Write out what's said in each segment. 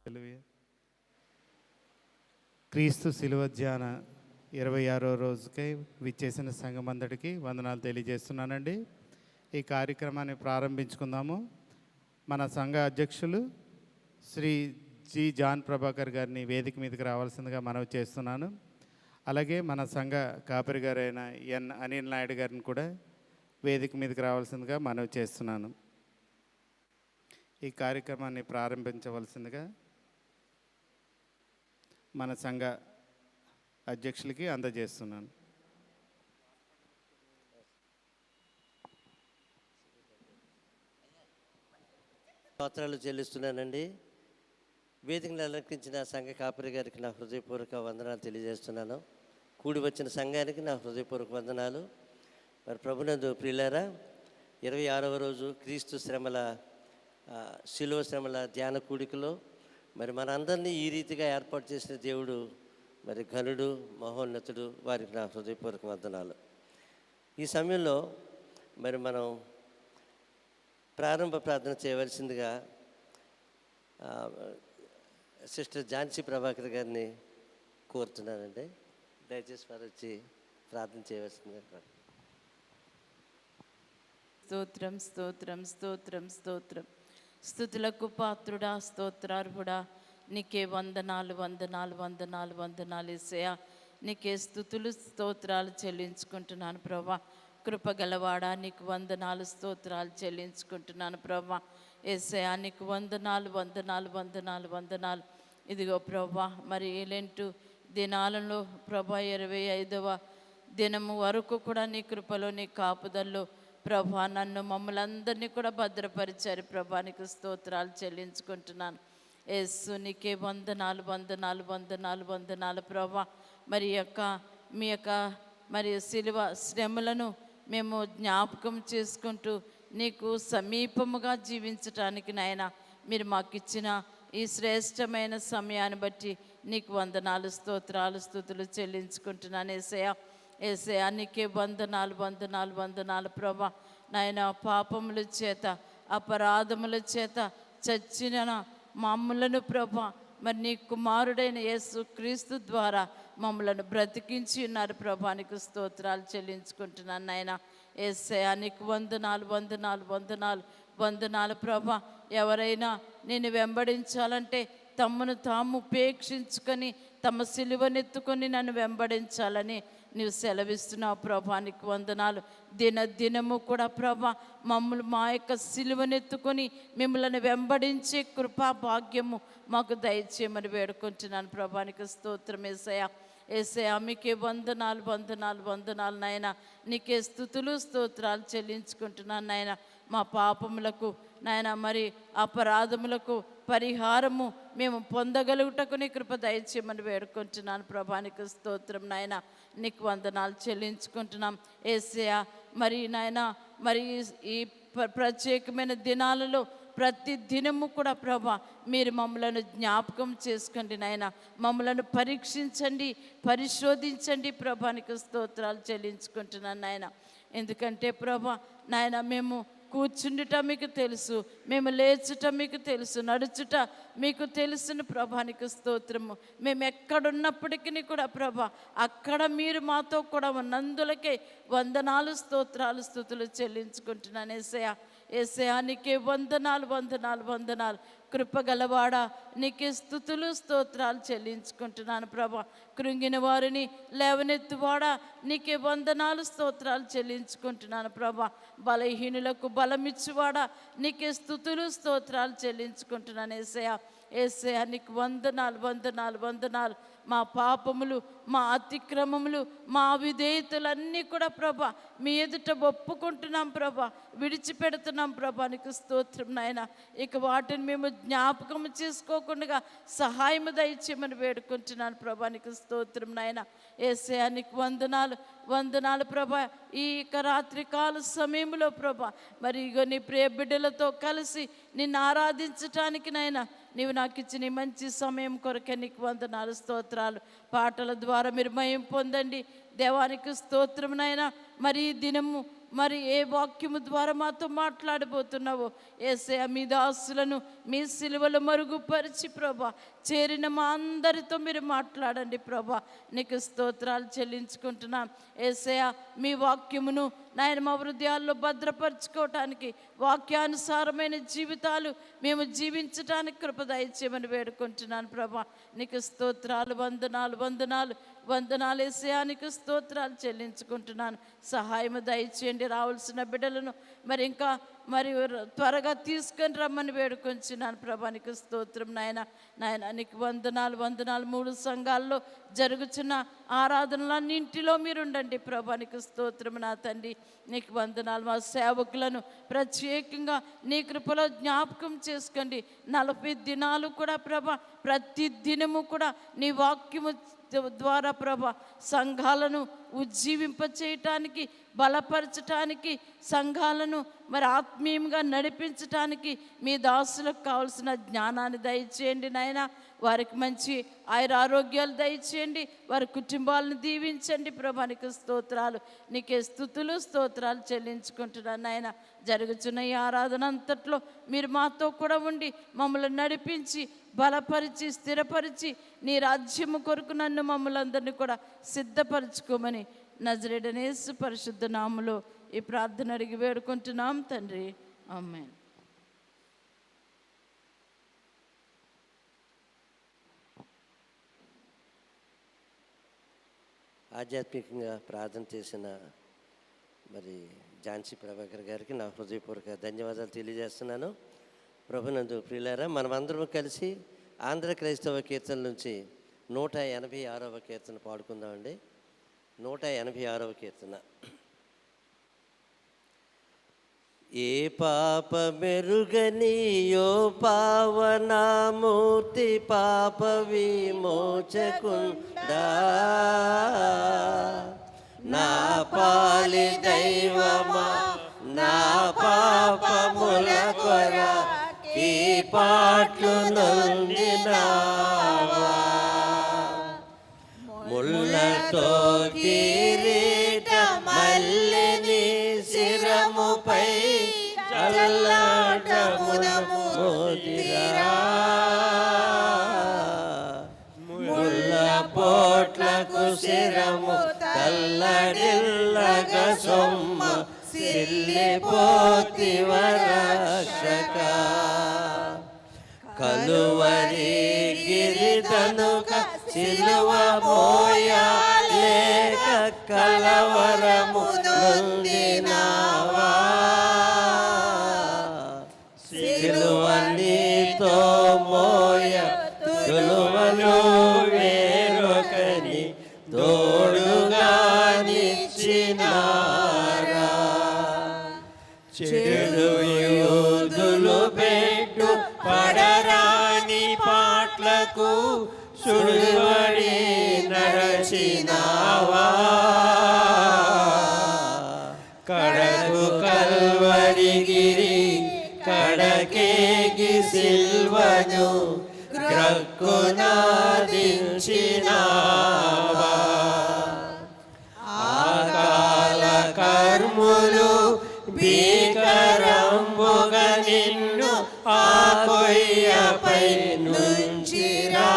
హల్లెలూయా. క్రీస్తు శిలువ ధ్యాన 26వ రోజుకై విచ్చేసిన సంఘమందరికీ వందనాలు తెలియజేస్తున్నానండి. ఈ కార్యక్రమాన్ని ప్రారంభించుకుందాము. మన సంఘ అధ్యక్షులు శ్రీ జి జాన్ ప్రభాకర్ గారిని వేదిక మీదకి రావాల్సిందిగా మనవి చేస్తున్నాను. అలాగే మన సంఘ కాపరి గారైన ఎన్ అనిల్ నాయుడు గారిని కూడా వేదిక మీదకి రావాల్సిందిగా మనవి చేస్తున్నాను. ఈ కార్యక్రమాన్ని ప్రారంభించవలసిందిగా మన సంఘ అధ్యక్షులకి అందజేస్తున్నాను. స్తోత్రాలు చెల్లిస్తున్నానండి. వేదికను అలంకరించిన సంఘ కాపరి గారికి నా హృదయపూర్వక వందనాలు తెలియజేస్తున్నాను. కూడి వచ్చిన సంఘానికి నా హృదయపూర్వక వందనాలు. మరి ప్రభునందు ప్రియులారా, 26వ రోజు క్రీస్తు శ్రమల శిలువ శ్రమల ధ్యాన కూడికలో మరి మనందరినీ ఈ రీతిగా ఏర్పాటు చేసిన దేవుడు మరి ఘనుడు, మహోన్నతుడు. వారికి నా హృదయపూర్వక వందనాలు. ఈ సమయంలో మరి మనం ప్రారంభ ప్రార్థన చేయవలసిందిగా సిస్టర్ ఝాన్సీ ప్రభాకర్ గారిని కోరుతున్నానండి. దయచేసి వారు వచ్చి ప్రార్థన చేయవలసిందిగా. స్తోత్రం స్తోత్రం స్తోత్రం స్తోత్రం. స్తుతులకు పాత్రుడా, స్తోత్రార్హుడా, నీకే వందనాలు వందనాలు వందనాలు వందనాలు యేసయ్యా. నీకే స్తుతులు స్తోత్రాలు చెల్లించుకుంటున్నాను ప్రభా. కృపగలవాడా, నీకు వందనాలు స్తోత్రాలు చెల్లించుకుంటున్నాను ప్రభా. యేసయ్యా, నీకు వందనాలు వందనాలు వందనాలు వందనాలు. ఇదిగో ప్రభా, మరి ఏలెంటు దినాలలో ప్రభా 25వ దినము వరకు కూడా నీ కృపలో, నీ కాపుదల్లో ప్రభా నన్ను మమ్మల్ని అందరినీ కూడా భద్రపరిచారు ప్రభా. నీకు స్తోత్రాలు చెల్లించుకుంటున్నాను. యేసు నీకే వందనాలు వందనాలు వందనాలు వందనాలు ప్రభా. మరి మీ యొక్క మరి శిలువ శ్రమలను మేము జ్ఞాపకం చేసుకుంటూ నీకు సమీపముగా జీవించటానికి నాయన మీరు మాకు ఇచ్చిన ఈ శ్రేష్టమైన సమయాన్ని బట్టి నీకు వందనాలు స్తోత్రాలు స్తుతులు చెల్లించుకుంటున్నాను యేసయ్యా. యేసయ్యా, నీకే వందనాలు వందనాలు వందనాలు ప్రభా. నాయన పాపముల చేత అపరాధముల చేత చచ్చిన మమ్మలను ప్రభా మరి నీ కుమారుడైన యేసు క్రీస్తు ద్వారా మమ్మలను బ్రతికించి ఉన్నారు ప్రభా. నీకు స్తోత్రాలు చెల్లించుకుంటున్నాను నాయన. యేసయ్యా, నీకు వందనాలు వందనాలు వందనాలు వందనాలు ప్రభా. ఎవరైనా నేను వెంబడించాలంటే తమను తాము ఉపేక్షించుకొని తమ సిలువనెత్తుకొని నన్ను వెంబడించాలని నీవు సెలవిస్తున్నావు ప్రభా. నీకు వందనాలు. దినము కూడా ప్రభా మమ్మల్ని మా యొక్క సిలువనెత్తుకొని మిమ్మల్ని వెంబడించే కృపా భాగ్యము మాకు దయచేయమని వేడుకుంటున్నాను ప్రభా. నీకు స్తోత్రం యేసయ్యా. యేసయ్యా, మీకే వందనాలు వందనాలు వందనాలు నాయన. నీకే స్తుతులు స్తోత్రాలు చెల్లించుకుంటున్నాను నాయన. మా పాపములకు నాయన మరి అపరాధములకు పరిహారము మేము పొందగలుగుటకు నీ కృప దయచేయమని వేడుకుంటున్నాను ప్రభా. నీకు స్తోత్రం నాయన. నీకు వందనాలు చెల్లించుకుంటున్నాం యేసయ్యా. మరి నాయన మరి ఈ ప్రత్యేకమైన దినాలలో ప్రతి దినము కూడా ప్రభా మీరు మమ్మలను జ్ఞాపకం చేసుకోండి నాయన. మమ్మలను పరీక్షించండి, పరిశోధించండి ప్రభా. నీకు స్తోత్రాలు చెల్లించుకుంటున్నాను నాయన. ఎందుకంటే ప్రభా నాయన మేము కూర్చుండుట మీకు తెలుసు, మేము లేచుట మీకు తెలుసు, నడుచుట మీకు తెలుసును ప్రభా. నీకు స్తోత్రము. మేము ఎక్కడున్నప్పటికీ కూడా ప్రభా అక్కడ మీరు మాతో కూడా ఉన్నందులకే వందనాలు స్తోత్రాలు స్తుతులు చెల్లించుకుంటున్నాను యేసయ్యా. యేసయ్యా, నీకే వందనాలు వందనాలు వందనాలు. కృపగలవాడా, నీకే స్తుతులు స్తోత్రాలు చెల్లించుకుంటున్నాను ప్రభా. కృంగిన వారిని లేవనెత్తువాడా, నీకే వందనాలు స్తోత్రాలు చెల్లించుకుంటున్నాను ప్రభా. బలహీనులకు బలమిచ్చువాడా, నీకే స్తుతులు స్తోత్రాలు చెల్లించుకుంటున్నాను యేసయ్యా. యేసయ్యా, నీకు వందనాలు వందనాలు వందనాలు. మా పాపములు, మా అతిక్రమములు, మా అవిధేయతలన్నీ కూడా ప్రభా మీ ఎదుట ఒప్పుకుంటున్నాం ప్రభా, విడిచిపెడుతున్నాం ప్రభా. నీకు స్తోత్రం నాయన. ఇక వాటిని మేము జ్ఞాపకం చేసుకోకుండా సహాయము దయచేయమని వేడుకుంటున్నాను ప్రభా. నీకు స్తోత్రం నాయన. యేసయ్యా, నీకు వందనాలు వందనాలు ప్రభా. ఈ రాత్రికాల సమయంలో ప్రభా మరి ఇగో నీ ప్రియ బిడ్డలతో కలిసి నిన్ను ఆరాధించటానికి నాయన నీవు నాకు ఇచ్చిన ఈ మంచి సమయం కొరకే నీకు వందనాలు స్తోత్రాలు. పాటల ద్వారా మీరు మహిమ పొందండి దేవానికి స్తోత్రం నాయన. మరి ఈ దినము మరి ఏ వాక్యము ద్వారా మాతో మాట్లాడబోతున్నావో యేసయ్య, మీ దాసులను మీ సిలువలో మరుగుపరిచి ప్రభా చేరిన మా అందరితో మీరు మాట్లాడండి ప్రభా. నీకు స్తోత్రాలు చెల్లించుకుంటున్నాం యేసయ్య. మీ వాక్యమును నాయన మా హృదయాల్లో భద్రపరచుకోవటానికి, వాక్యానుసారమైన జీవితాలు మేము జీవించటానికి కృప దయచేయమని వేడుకుంటున్నాను ప్రభా. నీకు స్తోత్రాలు, వందనాలు వందనాలు వందనాలు యేసయ్యా. నీకు స్తోత్రాలు చెల్లించుకుంటున్నాను. సహాయము దయచేయండి. రావాల్సిన బిడ్డలను మరి ఇంకా మరి త్వరగా తీసుకొని రమ్మని వేడుకొంచున్నాను ప్రభా. నీకు స్తోత్రం నాయన. నాయన నీకు వందనాలు వందనాలు. 3 సంఘాల్లో జరుగుతున్న ఆరాధనలన్నింటిలో మీరు ఉండండి ప్రభా. నీకు స్తోత్రం నా తండ్రి. నీకు వందనాలు. మా సేవకులను ప్రత్యేకంగా నీ కృపలో జ్ఞాపకం చేసుకోండి. 40 దినాలు కూడా ప్రభా, ప్రతి దినము కూడా నీ వాక్యము ద్వారా ప్రభా సంఘాలను ఉజ్జీవింపచేయటానికి, బలపరచటానికి, సంఘాలను మరి ఆత్మీయంగా నడిపించటానికి మీ దాసులకు కావలసిన జ్ఞానాన్ని దయచేయండి నాయన. వారికి మంచి ఆరోగ్యాలు దయచేయండి. వారి కుటుంబాలను దీవించండి ప్రభా. నీకు స్తోత్రాలు, నీకే స్తుతులు స్తోత్రాలు చెల్లించుకుంటున్నాను నాయన. జరుగుతున్న ఈ ఆరాధన అంతట్లో మీరు మాతో కూడా ఉండి మమ్మల్ని నడిపించి, బలపరిచి, స్థిరపరిచి నీ రాజ్యము కొరకు నన్ను మమ్మల్ని అందరినీ కూడా సిద్ధపరచుకోమని నజరేయుడైన యేసు పరిశుద్ధ నామములో ఈ ప్రార్థన అడిగి వేడుకుంటున్నాం తండ్రి. ఆమేన్. ఆధ్యాత్మికంగా ప్రార్థన చేసిన మరి ఝాన్సీ ప్రభాకర్ గారికి నా హృదయపూర్వక ధన్యవాదాలు తెలియజేస్తున్నాను. ప్రభునందు ప్రియులారా, మనమందరం కలిసి ఆంధ్ర క్రైస్తవ కీర్తన నుంచి 186వ కీర్తన పాడుకుందామండి. 186వ కీర్తన. ఏ పాప మెరుగనియో పావనామూర్తి పాప విమోచకుండా నా పాలి దైవమా నా పాపముల కొర ఈ పాట్లు నొందినావా ముళ్ళతో కిరీట మల్లిని శిరముపై చల్లటమునము మోదిరా ముళ్ళ పోట్లకు శిరము తల్లడిల్లగ సొమ్మ సిల్లిపోతివరక్షక కలువరి గిరిదనుక సిలువ మోయా లేక కలవరము నొందినావా సిలువ నీతో మోయ తులువలు వేరొకని తోడుగా నిచ్చినారా చెడు యూదులు పెట్టు పడరాని పాట్లకు సుడివడి నరచినావా కడకు కల్వరిగిరి కడకేగి సిల్వను గ్రక్కునాదించినావా ఆకాల కర్ములు భీకరంబుగా నిన్ను ఆ కొయ్యపై నుంచిరా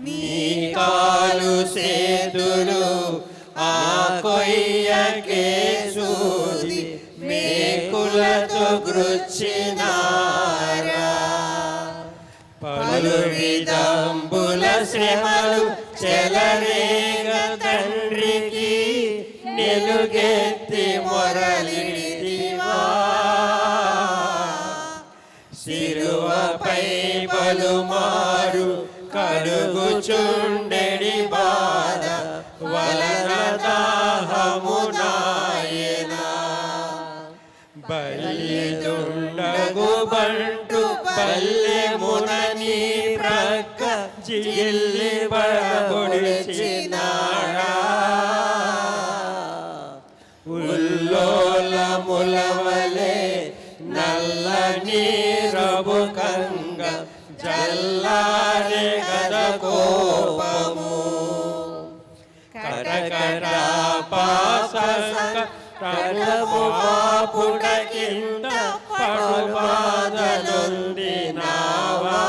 నీ కాలు సేతులు ఆ కొయ్యకే సూది మేకులతో గృచ్చినారా పలు విధంబుల శ్రమలు చెలరేగ తండ్రికి నిలుగెత్తి మొరలిడివా శిలువపై పలుమారు కడుగుచుండెడి బాధ వలన దాహమునాయనా బలిదుండగు బంటు పల్లెమునని ప్రక్క జిల్లి బడబొడిచినాడా ఉల్లోలములవలే నల్ల నీరబు కంగ జల్లారే గద కోపము కటకట పాప సంకటము పాపుటకింత పడుబాధలుండినావా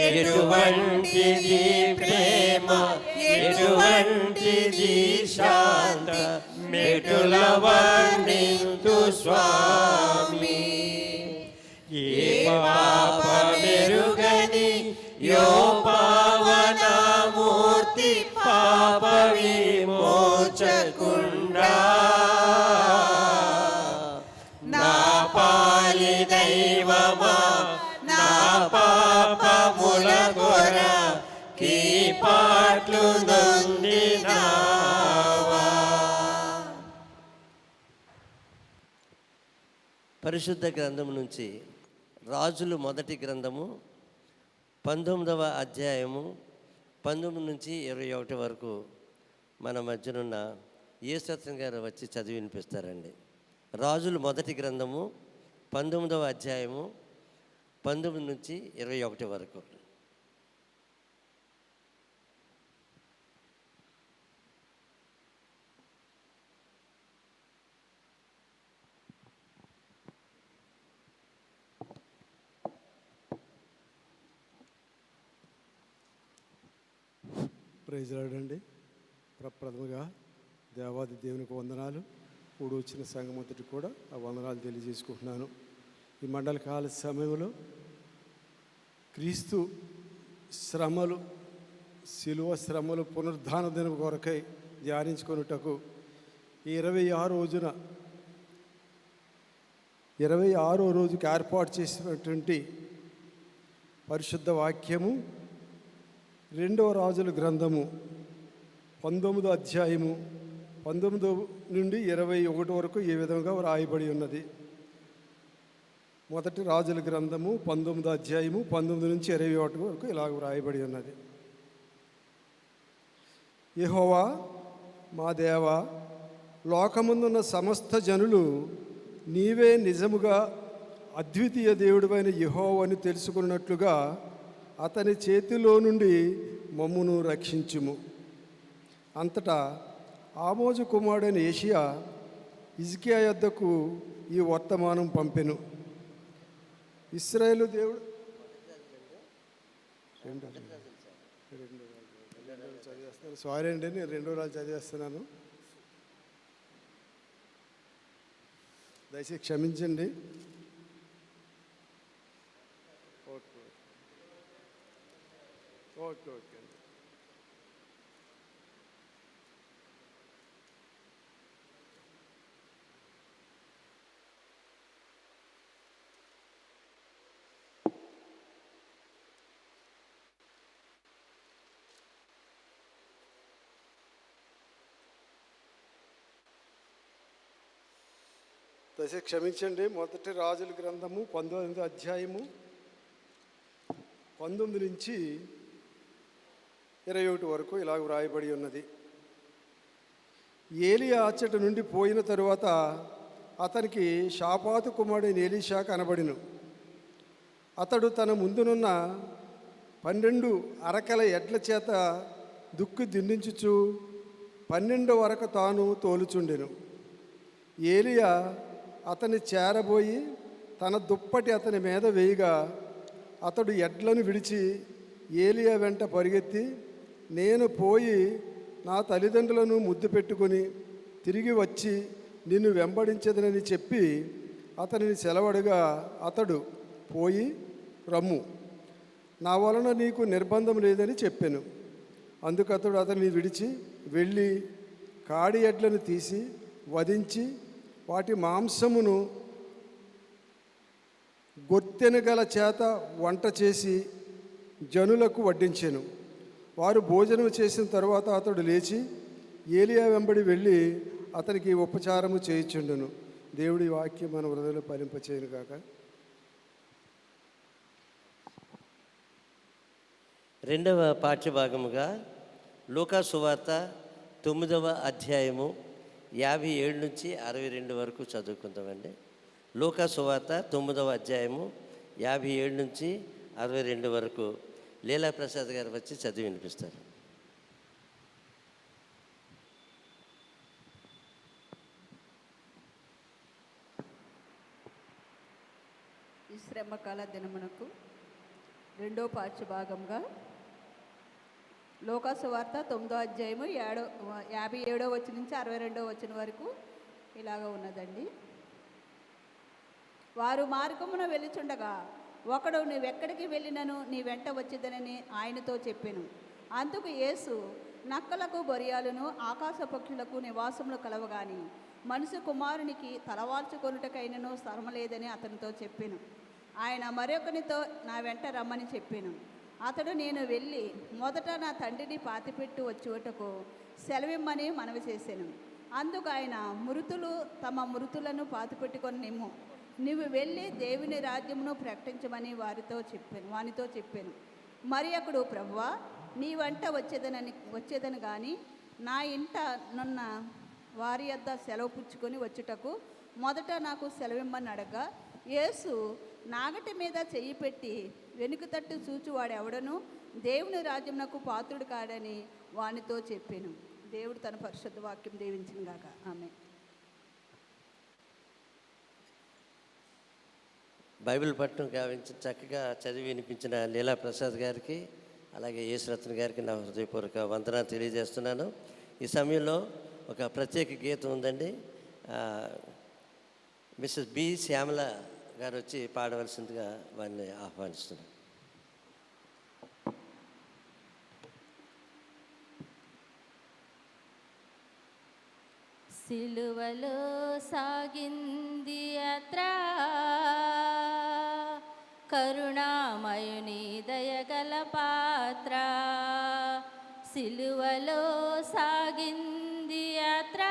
ఎటువంటిది ప్రేమ ఎటువంటిది శాంత మెటుల వర్ణింతు స్వామి ఏ పాపమెరుగని యో పావనమూర్తి పాప విమోచకుండా నా పాలి దైవమా నా పాపముల కొర కీ పాట్లు నొందినావా. పరిశుద్ధ గ్రంథం నుంచి రాజులు మొదటి గ్రంథము 19వ అధ్యాయము 19 నుంచి 21 వరకు మన మధ్యనున్న యేసత్రం గారు వచ్చి చదివి వినిపిస్తారండి. రాజులు మొదటి గ్రంథము 19వ అధ్యాయము 19 నుంచి 21 వరకు. ప్రైజ్ రాడండి. ప్రప్రథముగా దేవాది దేవునికి వందనాలు. కూడి వచ్చిన సంఘమంతటికి కూడా ఆ వందనాలు తెలియజేసుకుంటున్నాను. ఈ మండల కాల సమయంలో క్రీస్తు శ్రమలు, శిలువ శ్రమలు, పునరుద్ధాన దినం కొరకై ధ్యానించుకొనుటకు ఈ 26వ రోజుకి ఏర్పాటు చేసినటువంటి పరిశుద్ధ వాక్యము 2వ రాజుల గ్రంథము 19వ అధ్యాయము 19 నుండి 21 వరకు ఈ విధంగా వ్రాయబడి ఉన్నది. మొదటి రాజుల గ్రంథము 19వ అధ్యాయము 19 నుంచి 21 వరకు ఇలాగ వ్రాయబడి ఉన్నది. యెహోవా మా దేవా, లోకమందున్న సమస్త జనులు నీవే నిజముగా అద్వితీయ దేవుడివైన యెహోవాని తెలుసుకున్నట్లుగా అతని చేతిలో నుండి మమ్మును రక్షించుము. అంతటా ఆమోజు కుమారుడైన యేషయా హిజ్కియా యొద్దకు ఈ వర్తమానం పంపెను. ఇశ్రాయేలు దేవుడు చదివేస్తున్నాను. సారీ అండి, నేను 2వ రాజు చదివేస్తున్నాను, దయచేసి క్షమించండి. ఓకే ఓకే అండి. దయచేసి క్షమించండి. మొదటి రాజుల గ్రంథము 19వ అధ్యాయము 19 నుంచి 21 వరకు ఇలాగ వ్రాయబడి ఉన్నది. ఏలియా అచ్చటి నుండి పోయిన తరువాత అతనికి షాపాతు కుమారుడైన ఎలీషా కనబడిను. అతడు తన ముందునున్న 12 అరకల ఎడ్ల చేత దుక్కి దున్నించుచు 12 వరకు తాను తోలుచుండెను. ఏలియా అతన్ని చేరబోయి తన దుప్పటి అతని మీద వేయగా అతడు ఎడ్లను విడిచి ఏలియా వెంట పరిగెత్తి, నేను పోయి నా తల్లిదండ్రులను ముద్దు పెట్టుకుని తిరిగి వచ్చి నిన్ను వెంబడించదనని చెప్పి అతనిని సెలవడుగా అతడు పోయి రమ్ము, నా వలన నీకు నిర్బంధం లేదని చెప్పాను. అందుకు అతడు అతన్ని విడిచి వెళ్ళి కాడి ఎడ్లను తీసి వధించి వాటి మాంసమును గొత్తెనగల చేత వంట చేసి జనులకు వడ్డించెను. వారు భోజనం చేసిన తర్వాత అతడు లేచి ఏలియా వెంబడి వెళ్ళి అతనికి ఉపచారము చేయించుండును. దేవుడి వాక్యం మన హృదయంలో ఫలింపచేయును కాక. రెండవ పాఠ్యభాగముగా లూకా సువార్త 9వ అధ్యాయము 57 నుంచి 62 వరకు చదువుకుందామండి. లూకా సువార్త 9వ అధ్యాయము 57 నుంచి 62 వరకు లీలా ప్రసాద్ గారు వచ్చి చదివి వినిపిస్తారు. శ్రమకాల దినమునకు రెండో పాఠ్యభాగంగా లోకాసు వార్త 9వ అధ్యాయము 57వ వచనం నుంచి 62వ వచనం వరకు ఇలాగ ఉన్నదండి. వారు మార్గమున వెళ్ళుచుండగా ఒకడు నువ్వెక్కడికి వెళ్ళినను నీ వెంట వచ్చేదనని ఆయనతో చెప్పాను. అందుకు యేసు, నక్కలకు బొరియాలను ఆకాశ పక్షులకు నివాసములు కలవగాని మనుషు కుమారునికి తలవాల్చుకొనుటకైనను స్థలము లేదని అతనితో చెప్పాను. ఆయన మరొకనితో నా వెంట రమ్మని చెప్పాను. అతడు నేను వెళ్ళి మొదట నా తండ్రిని పాతిపెట్టు వచ్చుటకు సెలవిమ్మని మనవి చేశాను. అందుకు ఆయన, మృతులు తమ మృతులను పాతిపెట్టుకొని నిమ్ము, నువ్వు వెళ్ళి దేవుని రాజ్యమును ప్రకటించమని వానితో చెప్పాను. మరి అక్కడు, ప్రభువా, నీ వెంట వచ్చేదని కానీ నా ఇంట నున్న వారి యొద్ద సెలవు పుచ్చుకొని వచ్చుటకు మొదట నాకు సెలవిమ్మని అడగగా, యేసు నాగటి మీద చెయ్యి పెట్టి వెనుక తట్టు చూచువాడు ఎవడను దేవుని రాజ్యమునకు పాత్రుడు కాడని వానితో చెప్పాను. దేవుడు తన పరిశుద్ధ వాక్యం దీవించిన గాక. ఆమె. బైబిల్ పట్టణం గావించి చక్కగా చదివి వినిపించిన లీలా ప్రసాద్ గారికి, అలాగే యేసురత్న గారికి నా హృదయపూర్వక వందనాలు తెలియజేస్తున్నాను. ఈ సమయంలో ఒక ప్రత్యేక గీతం ఉందండి. మిస్సెస్ బి శ్యామల గారు వచ్చి పాడవలసిందిగా వారిని ఆహ్వానిస్తున్నాను. సిలువలో సాగింది యాత్ర, కరుణామయుని దయగల పాత్ర. సిలువలో సాగింది యాత్ర,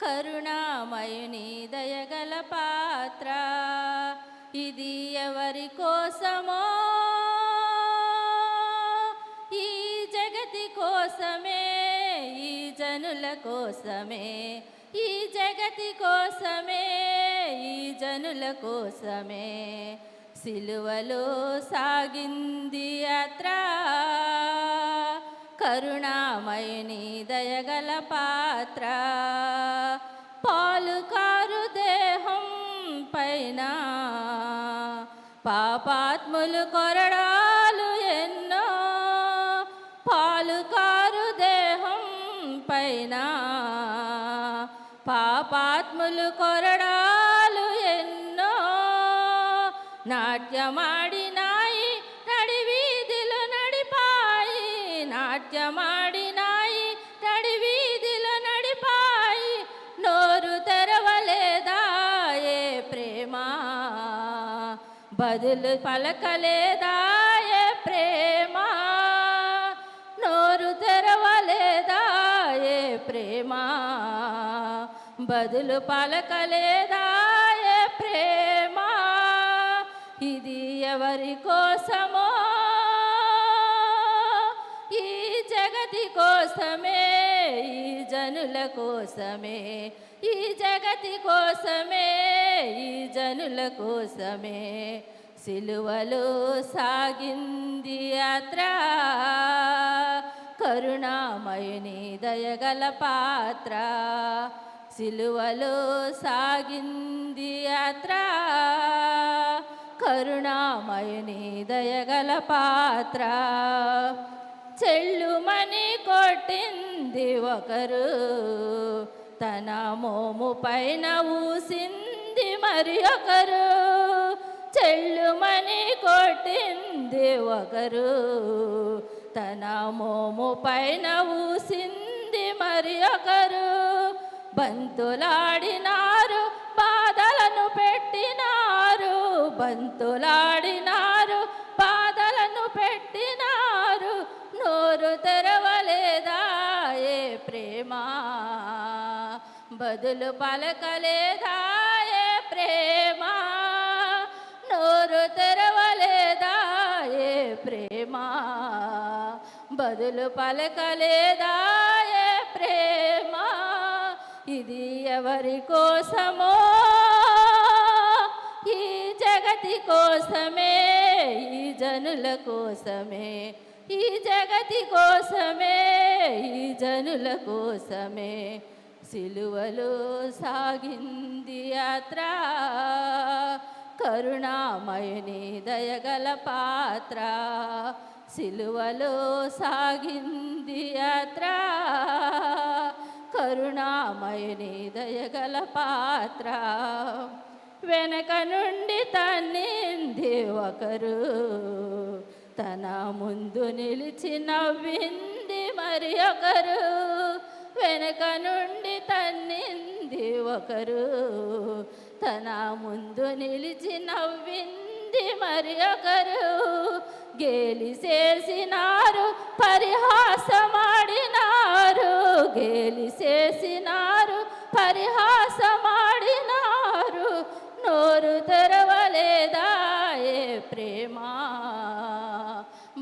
కరుణామయుని దయగల పాత్ర. ఇది ఎవరి కోసమో, ఈ జగతి కోసమే, ఈ జనుల కోసమే, ఈ జగతి కోసమే, ఈ జనుల కోసమే. సిలువలో సాగింది యాత్ర, కరుణామయుని దయగల పాత్ర. పాలుకారు దేహం పైన పాపాత్ములు కొరడాలు ఎన్నో, పాలుకారు దేహం పైన పాపాత్ములు కొరడాలు ఎన్నో. నాట్యమాడినాయి నడివీధిలో నడిపాయి, నాట్యమాడినాయి నడివీధిలో నడిపాయి. నోరు తెరవలేదా ఏ ప్రేమ, బదులు పలకలేదా ఏ ప్రేమ. నోరు తెరవలేదా ఏ ప్రేమ, బదులు పలకలేదా ఏ ప్రేమ. ఇది ఎవరి కోసమో, ఈ జగతి కోసమే, ఈ జనుల కోసమే, ఈ జగతి కోసమే, ఈ జనుల కోసమే. సిలువలో సాగింది యాత్ర, కరుణామయుని దయగల పాత్ర. సిలువలో సాగింది యాత్ర, కరుణామయుని దయగల పాత్ర. చెల్లుమని కొట్టింది ఒకరు, తన మోము పైన ఊసింది మరి ఒకరు. చెల్లుమని కొట్టింది ఒకరు, తన మోము పైన ఊసింది మరి ఒకరు. బంతులాడినారు, బాధలను పెట్టినారు, బంతులాడినారు, బాధలను పెట్టినారు. నోరు తెరవలేదా ఏ ప్రేమ, బదులు పలకలేదా ఏ ప్రేమ. నోరు తెరవలేదా ఏ ప్రేమ, బదులు పలకలేదా ఏ ప్రేమ. ఇది ఎవరి కోసమో, ఈ జగతి కోసమే, ఈ జనుల కోసమే, ఈ జగతి కోసమే, ఈ జనుల కోసమే. సిలువలో సాగింది యాత్ర, కరుణామయుని దయగల పాత్ర, సిలువలో సాగింది యాత్ర. కరుణామయుని దయగల పాత్ర, వెనక నుండి తన్నింది ఒకరు, తన ముందు నిలిచి నవ్వింది మరి ఒకరు. వెనక నుండి తన్నింది ఒకరు, తన ముందు నిలిచి నవ్వింది మరి ఒకరు. గేలి చేసినారు, పరిహాసమాడినారు, గేలి చేసినారు, పరిహాసమాడినారు. నోరు తెరవలేదాయే ప్రేమ,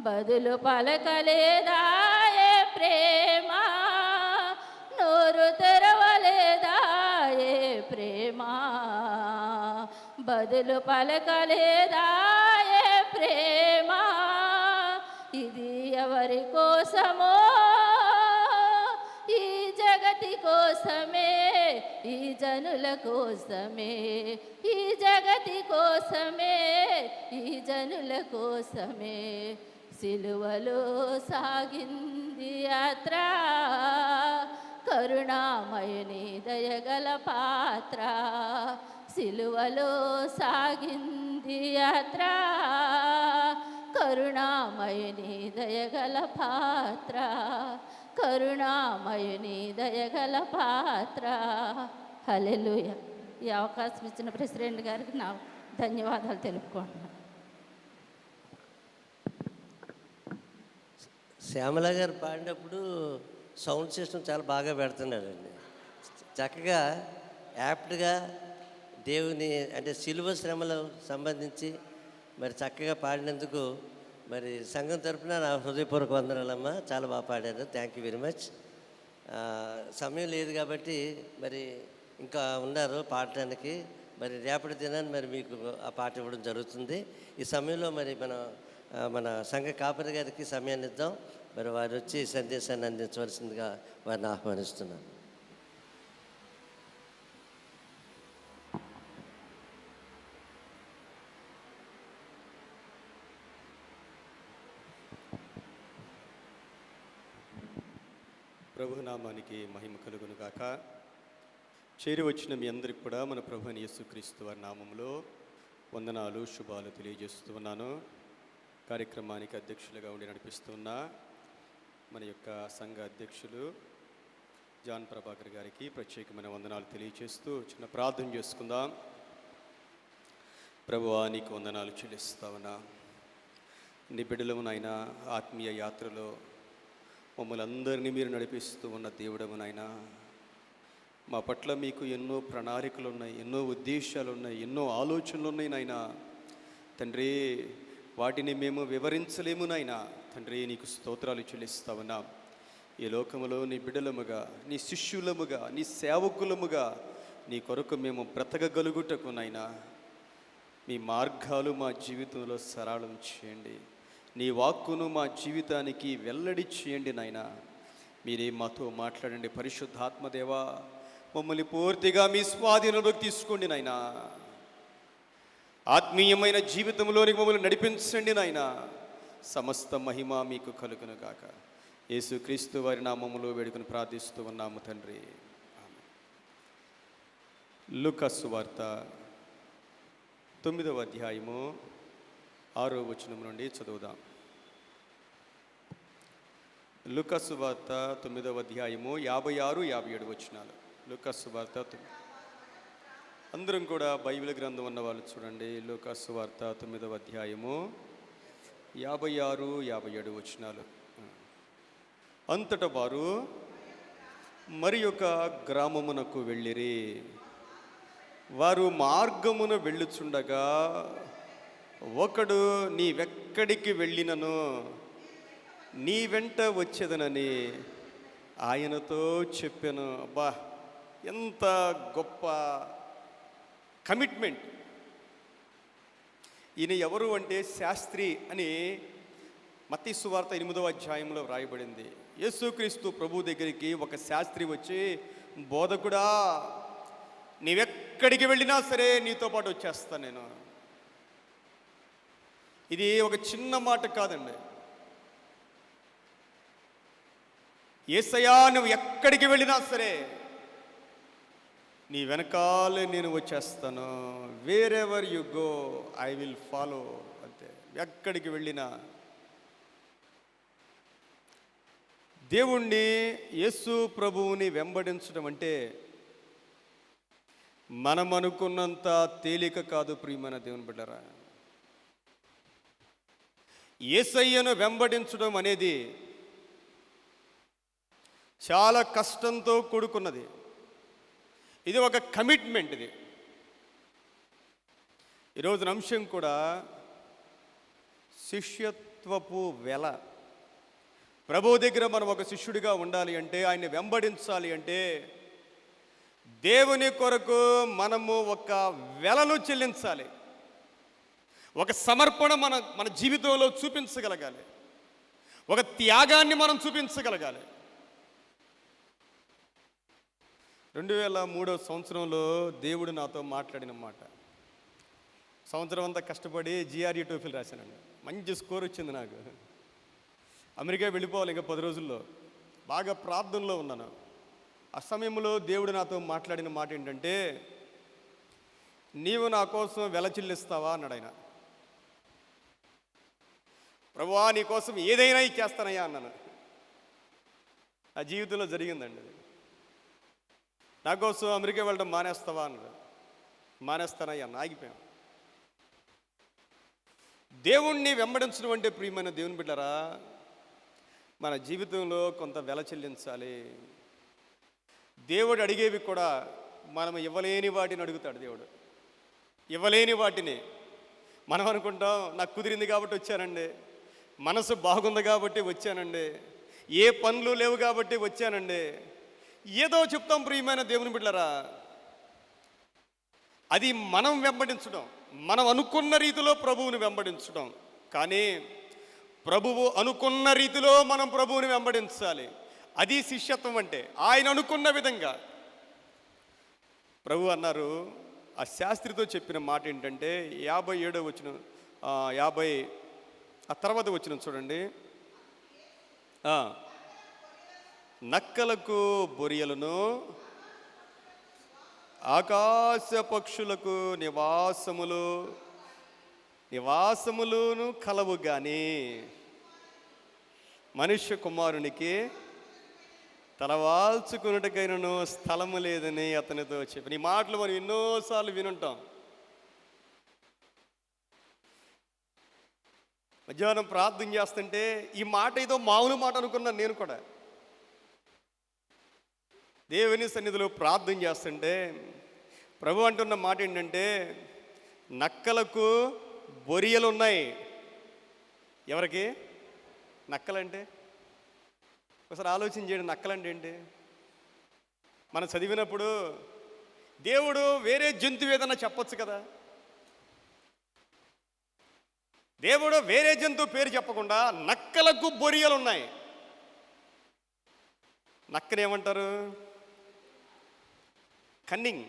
బదులు పలకలేదాయే ప్రేమ. నోరు తెరవలేదాయే ప్రేమ, బదులు పలకలేదాయే ప్రేమ. ఇది ఎవరి కోసమో, ఈ జగతి కోసమే, ఈ జనుల కోసమే, ఈ జగతి కోసమే, ఈ జనుల కోసమే. సిలువలో సాగింది యాత్ర, కరుణామయుని దయగల పాత్ర. సిలువలో సాగింది యాత్ర, కరుణామయుని దయగల పాత్ర, కరుణామయుని దయగల పాత్ర. హల్లెలూయా. ఈ అవకాశం ఇచ్చిన ప్రెసిడెంట్ గారికి నా ధన్యవాదాలు తెలుపుకుంటున్నాను. శ్యామల గారు పాడినప్పుడు సౌండ్ సిస్టమ్ చాలా బాగా పెడుతున్నాడండి. చక్కగా యాప్ట్గా దేవుని అంటే శిలువ శ్రమలకు సంబంధించి మరి చక్కగా పాడినందుకు మరి సంఘం తరపున నా హృదయపూర్వక వందనాలమ్మా. చాలా బాగా పాడారు. Thank you very much. సమయం లేదు కాబట్టి మరి ఇంకా ఉన్నారు పాడటానికి. మరి రేపటి దినాన్ని మరి మీకు ఆ పాట ఇవ్వడం జరుగుతుంది. ఈ సమయంలో మరి మన సంఘ కాపరి గారికి సమయాన్ని ఇద్దాం. మరి వారు వచ్చి సందేశాన్ని అందించవలసిందిగా వారిని ఆహ్వానిస్తున్నాను. ప్రభునామానికి మహిమ కలుగును గాక. చేరి వచ్చిన మీ అందరికి కూడా మన ప్రభు అయిన యేసుక్రీస్తు వారి నామములో వందనాలు, శుభాలు తెలియజేస్తూ ఉన్నాను. కార్యక్రమానికి అధ్యక్షులుగా ఉండి నడిపిస్తున్న మన యొక్క సంఘ అధ్యక్షులు జాన్ ప్రభాకర్ గారికి ప్రత్యేకమైన వందనాలు తెలియజేస్తూ చిన్న ప్రార్థన చేసుకుందాం. ప్రభువా, నీకు వందనాలు చెల్లిస్తా ఉన్నా. నీ బిడ్డలము నాయన ఆత్మీయ యాత్రలో మమ్మల్ని అందరినీ మీరు నడిపిస్తూ ఉన్న దేవుడము నాయన. మా పట్ల మీకు ఎన్నో ప్రణాళికలు ఉన్నాయి, ఎన్నో ఉద్దేశాలు ఉన్నాయి, ఎన్నో ఆలోచనలు ఉన్నాయి నాయన తండ్రి. వాటిని మేము వివరించలేము నాయన తండ్రి. నీకు స్తోత్రాలు చెల్లిస్తా ఉన్నాం. ఈ లోకములో నీ బిడ్డలముగా, నీ శిష్యులముగా, నీ సేవకులముగా నీ కొరకు మేము బ్రతకగలుగుటకు నాయన మీ మార్గాలు మా జీవితంలో సరళం చేయండి. నీ వాక్కును మా జీవితానికి వెల్లడి చేయండి నాయన. మీరే మాతో మాట్లాడండి. పరిశుద్ధాత్మదేవా, మమ్మల్ని పూర్తిగా మీ స్వాధీనంలోకి తీసుకోండి నాయన. ఆత్మీయమైన జీవితంలోనికి మమ్మల్ని నడిపించండి నాయన. సమస్త మహిమ మీకు కలుగును గాక. యేసుక్రీస్తు వారి నామములో వేడుకను ప్రార్థిస్తూ ఉన్నాము తండ్రి. లూకా సువార్త 9వ అధ్యాయము 6వ వచనం నుండి చదువుదాం. లూకా సువార్త 9వ అధ్యాయము 56, 57 వచనాలు. లూకా సువార్త అందరం కూడా బైబిల్ గ్రంథం ఉన్న వాళ్ళు చూడండి. లూకా సువార్త 9వ అధ్యాయము 56, 57 వచనాలు. అంతటా వారు మరి ఒక గ్రామమునకు వెళ్ళిరి. వారు మార్గమున వెళ్ళుచుండగా ఒకడు, నీవెక్కడికి వెళ్ళినను నీ వెంట వచ్చేదనని ఆయనతో చెప్పాను. అబ్బా, ఎంత గొప్ప కమిట్మెంట్! ఈయన ఎవరు అంటే శాస్త్రి అని మత్తయి సువార్త 8వ అధ్యాయంలో వ్రాయబడింది. యేసుక్రీస్తు ప్రభు దగ్గరికి ఒక శాస్త్రి వచ్చి, బోధకుడా, నీవెక్కడికి వెళ్ళినా సరే నీతో పాటు వచ్చేస్తాను నేను. ఇది ఒక చిన్న మాట కాదండి. యేసయ్యా నువ్వు ఎక్కడికి వెళ్ళినా సరే నీ వెనకాలే నేను వచ్చేస్తాను. Wear ever you go I will follow. అంతే. ఎక్కడికి వెళ్ళినా దేవుణ్ణి, యేసు ప్రభువుని వెంబడించడం అంటే మనం అనుకున్నంత తేలిక కాదు ప్రియమైన దేవుని బిడ్డరా. యేసయ్యను వెంబడించడం అనేది చాలా కష్టంతో కూడుకున్నది. ఇది ఒక కమిట్మెంట్. ఇది ఈరోజున అంశం కూడా శిష్యత్వపు వెల. ప్రభువు దగ్గర మనం ఒక శిష్యుడిగా ఉండాలి అంటే, ఆయన్ని వెంబడించాలి అంటే దేవుని కొరకు మనము ఒక వెలను చెల్లించాలి. ఒక సమర్పణ మన జీవితంలో చూపించగలగాలి. ఒక త్యాగాన్ని మనం చూపించగలగాలి. 2003 సంవత్సరంలో దేవుడు నాతో మాట్లాడిన మాట. సంవత్సరం అంతా కష్టపడి GRE టోఫిల్ రాశానండి. మంచి స్కోర్ వచ్చింది నాకు. అమెరికా వెళ్ళిపోవాలి ఇంకా 10 రోజుల్లో. బాగా ప్రార్థనలో ఉన్నాను. ఆ సమయంలో దేవుడు నాతో మాట్లాడిన మాట ఏంటంటే, నీవు నా కోసం వెల చెల్లిస్తావా అన్నాడు ఆయన. ప్రభువా నీ కోసం ఏదైనా ఇచ్చేస్తానయ్యా అన్నాను. నా జీవితంలో జరిగిందండి అది. నా కోసం అమెరికా వెళ్ళడం మానేస్తావా అన్నాడు. మానేస్తానయ్యా అన్న. ఆగిపోయాం. దేవుణ్ణి వెంబడించడం అంటే ప్రియమైన దేవుని బిడ్డరా, మన జీవితంలో కొంత వెల చెల్లించాలి. దేవుడు అడిగేవి కూడా మనం ఇవ్వలేని వాటిని అడుగుతాడు. దేవుడు ఇవ్వలేని వాటిని మనం అనుకుంటాం, నాకు కుదిరింది కాబట్టి వచ్చానండి, మనసు బాగుంది కాబట్టి వచ్చానండి, ఏ పనులు లేవు కాబట్టి వచ్చానండి, ఏదో చెప్తాం ప్రియమైన దేవుని బిడ్డలారా. అది మనం వెంబడించడం, మనం అనుకున్న రీతిలో ప్రభువుని వెంబడించడం. కానీ ప్రభువు అనుకున్న రీతిలో మనం ప్రభువుని వెంబడించాలి. అది శిష్యత్వం అంటే. ఆయన అనుకున్న విధంగా. ప్రభు అన్నారు, ఆ శాస్త్రితో చెప్పిన మాట ఏంటంటే 57వ వచనం, 50 ఆ తర్వాత వచనం చూడండి. నక్కలకు బొరియలను, ఆకాశ పక్షులకు నివాసములను కలవు గాని మనుష్య కుమారునికి తలవాల్చుకున్నట్టుకైనను స్థలము లేదని అతనితో చెప్పి. ఈ మాటలు మనం ఎన్నోసార్లు వినుంటాం. మధ్యాహ్నం ప్రార్థన చేస్తుంటే ఈ మాట ఏదో మామూలు మాట అనుకున్నాను నేను కూడా. దేవుని సన్నిధిలో ప్రార్థన చేస్తుంటే ప్రభు అంటున్న మాట ఏంటంటే, నక్కలకు బొరియలు ఉన్నాయి. ఎవరికి? నక్కలంటే ఒకసారి ఆలోచన చేయండి. నక్కలంటే ఏంటి? మనం చదివినప్పుడు దేవుడు వేరే జంతువు ఏదన్నా చెప్పొచ్చు కదా. దేవుడు వేరే జంతువు పేరు చెప్పకుండా నక్కలకు బొరియలు ఉన్నాయి. నక్కనేమంటారు? కన్నింగ్.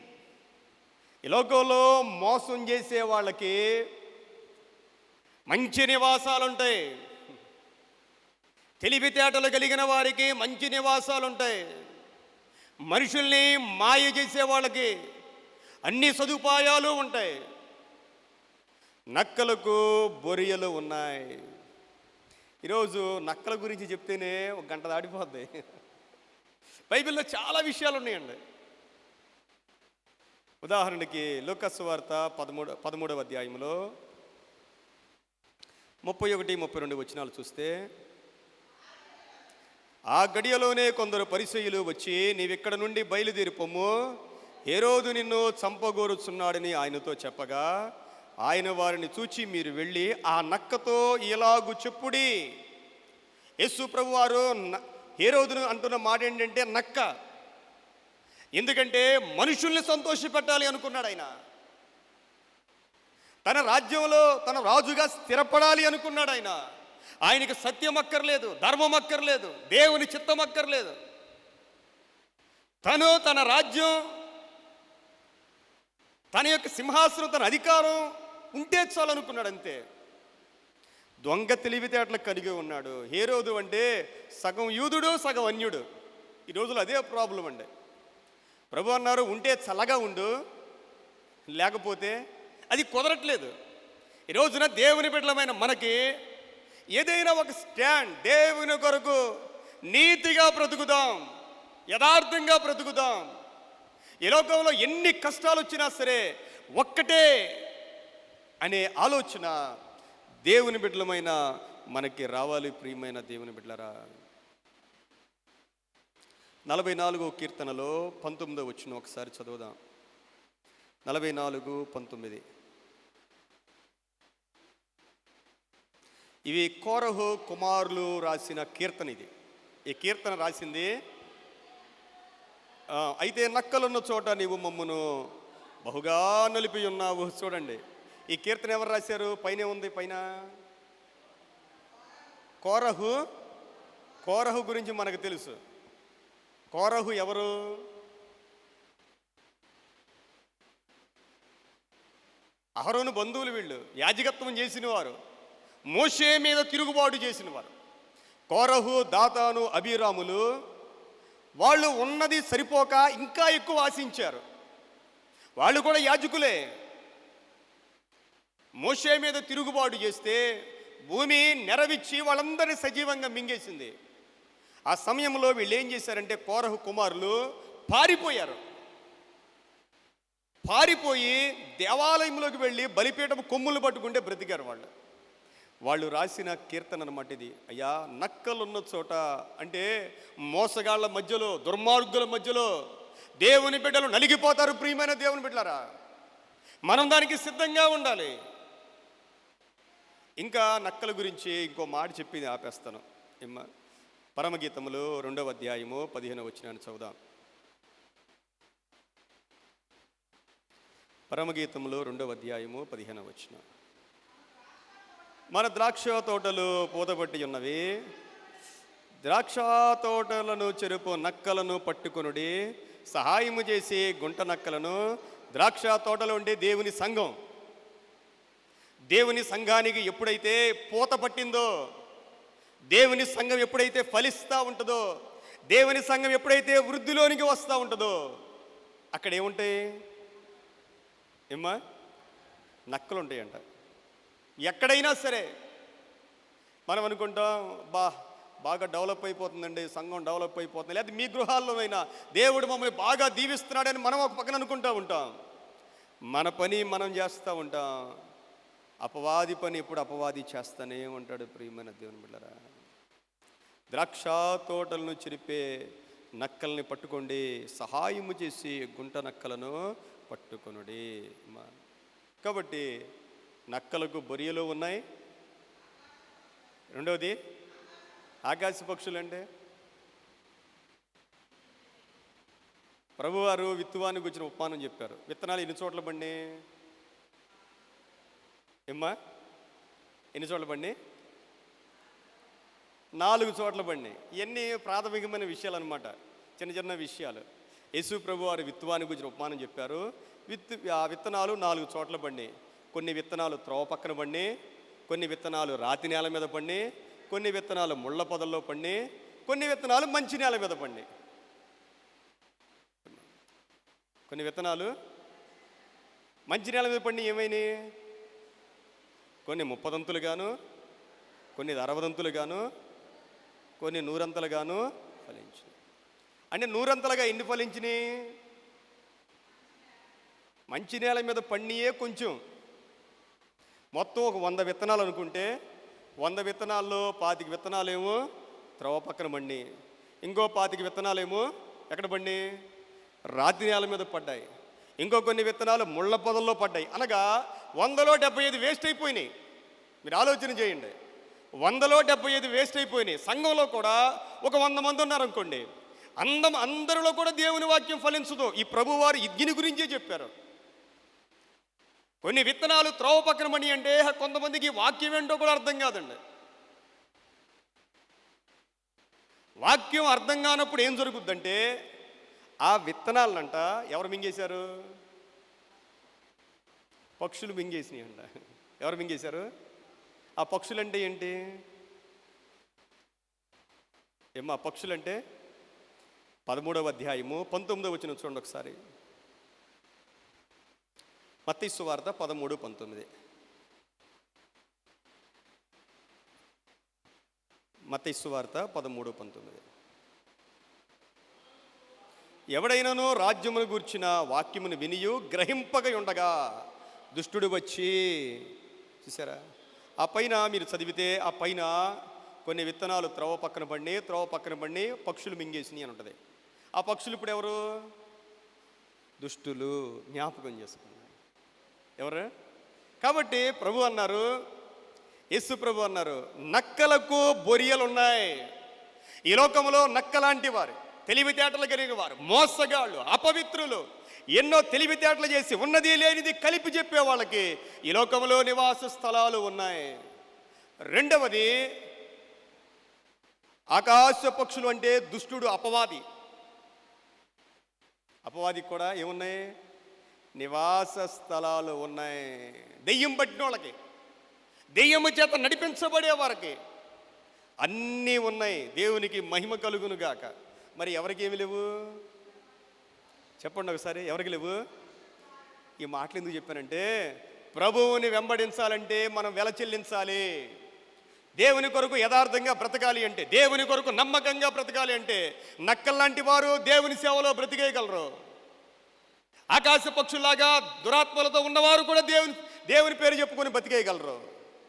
ఈ లోకంలో మోసం చేసే వాళ్ళకి మంచి నివాసాలు ఉంటాయి. తెలివితేటలు కలిగిన వారికి మంచి నివాసాలు ఉంటాయి. మనుషుల్ని మాయ చేసే వాళ్ళకి అన్ని సదుపాయాలు ఉంటాయి. నక్కలకు బొరియలు ఉన్నాయి. ఈరోజు నక్కల గురించి చెప్తేనే ఒక గంట దాటిపోద్ది. బైబిల్లో చాలా విషయాలు ఉన్నాయండి. ఉదాహరణకి లూకా సువార్త 13వ అధ్యాయంలో 31, 32 వచనాలు చూస్తే, ఆ గడియలోనే కొందరు పరిసయ్యులు వచ్చి, నీవిక్కడ నుండి బయలుదేరిపోము, హేరోదు నిన్ను చంపగోరుచున్నాడని ఆయనతో చెప్పగా, ఆయన వారిని చూచి, మీరు వెళ్ళి ఆ నక్కతో ఇలాగు చెప్పుడి. యేసు ప్రభు వారు హేరోదును అంటున్న మాట ఏంటంటే నక్క. ఎందుకంటే మనుషుల్ని సంతోషపెట్టాలి అనుకున్నాడు ఆయన. తన రాజ్యంలో తన రాజుగా స్థిరపడాలి అనుకున్నాడు ఆయన. ఆయనకి సత్యం అక్కర్లేదు, ధర్మం అక్కర్లేదు, దేవుని చిత్తం అక్కర్లేదు. తన రాజ్యం, తన యొక్క సింహాసనం, తన అధికారం ఉంటే చాలనుకున్నాడు అంతే. దొంగ తెలివితేటలు కలిగి ఉన్నాడు. హేరోదు అంటే సగం యూదుడు సగం అన్యుడు. ఈ రోజులు అదే ప్రాబ్లం అండి. ప్రభు అన్నారు, ఉంటే చల్లగా ఉండు, లేకపోతే అది కుదరట్లేదు. ఈ రోజున దేవుని బిడ్డలమైన మనకి ఏదైనా ఒక స్టాండ్, దేవుని కొరకు నీతిగా బ్రతుకుదాం, యథార్థంగా బ్రతుకుదాం. ఈ లోకంలో ఎన్ని కష్టాలు వచ్చినా సరే ఒక్కటే అనే ఆలోచన దేవుని బిడ్డలమైన మనకి రావాలి. ప్రియమైన దేవుని బిడ్డలరా, 44వ కీర్తనలో 19వ వచనం ఒకసారి చదువుదాం. 44:19. ఇవి కోరహు కుమారులు రాసిన కీర్తన. ఈ కీర్తన రాసింది అయితే నక్కలున్న చోట నీవు మమ్మును బహుగా నలిపి ఉన్నావు. చూడండి, ఈ కీర్తన ఎవరు రాశారు? పైన ఉంది, పైన కోరహు గురించి మనకు తెలుసు. కోరహు ఎవరు? అహరోను బంధువులు. వీళ్ళు యాజకత్వం చేసిన వారు, మోషే మీద తిరుగుబాటు చేసిన వారు. కోరహు, దాతాను, అబీరాములు వాళ్ళు ఉన్నది సరిపోక ఇంకా ఎక్కువ ఆశించారు. వాళ్ళు కూడా యాజకులే. మోషే మీద తిరుగుబాటు చేస్తే భూమి నెరవిచ్చి వాళ్ళందరినీ సజీవంగా మింగేసింది. ఆ సమయంలో వీళ్ళు ఏం చేశారంటే కోరహు కుమారులు పారిపోయారు. పారిపోయి దేవాలయంలోకి వెళ్ళి బలిపీఠం కొమ్ములు పట్టుకుంటే బ్రతికారు. వాళ్ళు రాసిన కీర్తన అన్నమాట ఇది. అయ్యా, నక్కలున్న చోట అంటే మోసగాళ్ల మధ్యలో, దుర్మార్గుల మధ్యలో దేవుని బిడ్డలు నలిగిపోతారు. ప్రియమైన దేవుని బిడ్డలారా, మనం దానికి సిద్ధంగా ఉండాలి. ఇంకా నక్కల గురించి ఇంకో మాట చెప్పి ఆపేస్తాను. పరమగీతములు 2వ అధ్యాయము 15వ వచనాన్ని చదువుదాం. పరమగీతములు 2వ అధ్యాయము 15వ వచనం. మన ద్రాక్ష తోటలు పూతపట్టి ఉన్నవి, ద్రాక్ష తోటలను చెరుపు నక్కలను పట్టుకొనుడి, సహాయము చేసి గుంట నక్కలను. ద్రాక్ష తోటలో ఉండే దేవుని సంఘం, దేవుని సంఘానికి ఎప్పుడైతే పూత పట్టిందో, దేవుని సంఘం ఎప్పుడైతే ఫలిస్తూ ఉంటుందో, దేవుని సంఘం ఎప్పుడైతే వృద్ధిలోనికి వస్తూ ఉంటుందో, అక్కడ ఏముంటాయి? నక్కలు ఉంటాయంట. ఎక్కడైనా సరే మనం అనుకుంటాం, బాగా డెవలప్ అయిపోతుందండి, సంఘం డెవలప్ అయిపోతుంది, లేదా మీ గృహాల్లోనైనా దేవుడు మమ్మల్ని బాగా దీవిస్తున్నాడని మనం ఒక పక్కన అనుకుంటూ ఉంటాం. మన పని మనం చేస్తూ ఉంటాం. అపవాది పని ఎప్పుడు అపవాది చేస్తూనే ఉంటాడు. ప్రియమైన దేవుని బిడ్డలారా, ద్రాక్ష తోటలను చెరిపే నక్కల్ని పట్టుకోండి, సహాయము చేసి గుంట నక్కలను పట్టుకొనుడి. కాబట్టి నక్కలకు బొరియలు ఉన్నాయి. రెండవది ఆకాశ పక్షులు. అంటే ప్రభువారు విత్తువానికి వచ్చిన ఉపమానం చెప్పారు. విత్తనాలు ఎన్ని చోట్ల పండి? ఎన్ని చోట్ల పండి? 4 చోట్ల పండి. ఇవన్నీ ప్రాథమికమైన విషయాలు అనమాట, చిన్న చిన్న విషయాలు. యేసు ప్రభు వారు విత్తువానికి గురించి ఉపమానం చెప్పారు. ఆ విత్తనాలు 4 చోట్ల పండి. కొన్ని విత్తనాలు త్రోవ పక్కన పండి, కొన్ని విత్తనాలు రాతి నేల మీద పండి, కొన్ని విత్తనాలు ముళ్ళ పొదల్లో పండి, కొన్ని విత్తనాలు మంచి నేల మీద పండి. కొన్ని విత్తనాలు మంచి నేల మీద పండి ఏమైనాయి? కొన్ని 30 దంతులుగాను, కొన్ని 60 దంతులుగాను, కొన్ని 100 ఫలించినాయి. అంటే 100 ఎన్ని ఫలించినాయి? మంచి నేల మీద పండియే కొంచెం. మొత్తం ఒక 100 విత్తనాలు అనుకుంటే 100 విత్తనాల్లో 25 విత్తనాలేమో త్రవ పక్కన పండి, ఇంకో 25 విత్తనాలేమో ఎక్కడ పండి? రాతి నేల మీద పడ్డాయి. ఇంకో కొన్ని విత్తనాలు ముళ్ళ పొదల్లో పడ్డాయి. అనగా 100లో 75 వేస్ట్ అయిపోయినాయి. మీరు ఆలోచన చేయండి, 100లో 75 వేస్ట్ అయిపోయినాయి. సంఘంలో కూడా ఒక 100 మంది ఉన్నారనుకోండి, అందరిలో కూడా దేవుని వాక్యం ఫలించదు. ఈ ప్రభువారు దీని గురించే చెప్పారు. కొన్ని విత్తనాలు త్రోవ పక్కన పడి అంటే కొంతమందికి వాక్యం ఏంటో కూడా అర్థం కాదండి. వాక్యం అర్థం కానప్పుడు ఏం జరుగుద్దంటే ఆ విత్తనాలనంట ఎవరు మింగేశారు? పక్షులు మింగేసినాయి అంట. ఎవరు మింగేశారు? ఆ పక్షులంటే ఏంటి? ఏమో ఆ పక్షులంటే 13వ అధ్యాయము 19వ వచనం చూడండి ఒకసారి. మత్తయి సువార్త 13:19. మత్తయి సువార్త 13:19. ఎవడైనానో రాజ్యమును గూర్చిన వాక్యమును వినియు గ్రహింపగా ఉండగా దుష్టుడు వచ్చి, చూసారా, ఆ పైన మీరు చదివితే ఆ పైన కొన్ని విత్తనాలు త్రోవ పక్కన పడి పక్షులు మింగేసినాయి అని ఉంటుంది. ఆ పక్షులు ఇప్పుడు ఎవరు? దుష్టులు. జ్ఞాపకం చేసుకున్నారు ఎవరు? కాబట్టి ప్రభు అన్నారు, యేసు ప్రభు అన్నారు, నక్కలకు బొరియలున్నాయి. ఈ లోకంలో నక్కలాంటి వారు, తెలివితేటలు కలిగిన వారు, మోసగాళ్ళు, అపవిత్రులు, ఎన్నో తెలివితేటలు చేసి ఉన్నది లేనిది కలిపి చెప్పే వాళ్ళకి ఈ లోకంలో నివాస స్థలాలు ఉన్నాయి. రెండవది, ఆకాశ పక్షులు అంటే దుష్టుడు, అపవాదికి కూడా ఏమున్నాయి? నివాస స్థలాలు ఉన్నాయి. దెయ్యం పట్టిన వాళ్ళకి, దెయ్యము చేత నడిపించబడే వారికి అన్నీ ఉన్నాయి. దేవునికి మహిమ కలుగును గాక. మరి ఎవరికి ఏమి లేవు? చెప్పండి ఒకసారి, ఎవరికి లేవు? ఈ మాటలు ఎందుకు చెప్పానంటే, ప్రభువుని వెంబడించాలంటే మనం వెల చెల్లించాలి. దేవుని కొరకు యథార్థంగా బ్రతకాలి అంటే, దేవుని కొరకు నమ్మకంగా బ్రతకాలి అంటే, నక్కల్లాంటి వారు దేవుని సేవలో బ్రతికేయగలరు. ఆకాశ పక్షుల్లాగా దురాత్మలతో ఉన్నవారు కూడా దేవుని పేరు చెప్పుకొని బ్రతికేయగలరు.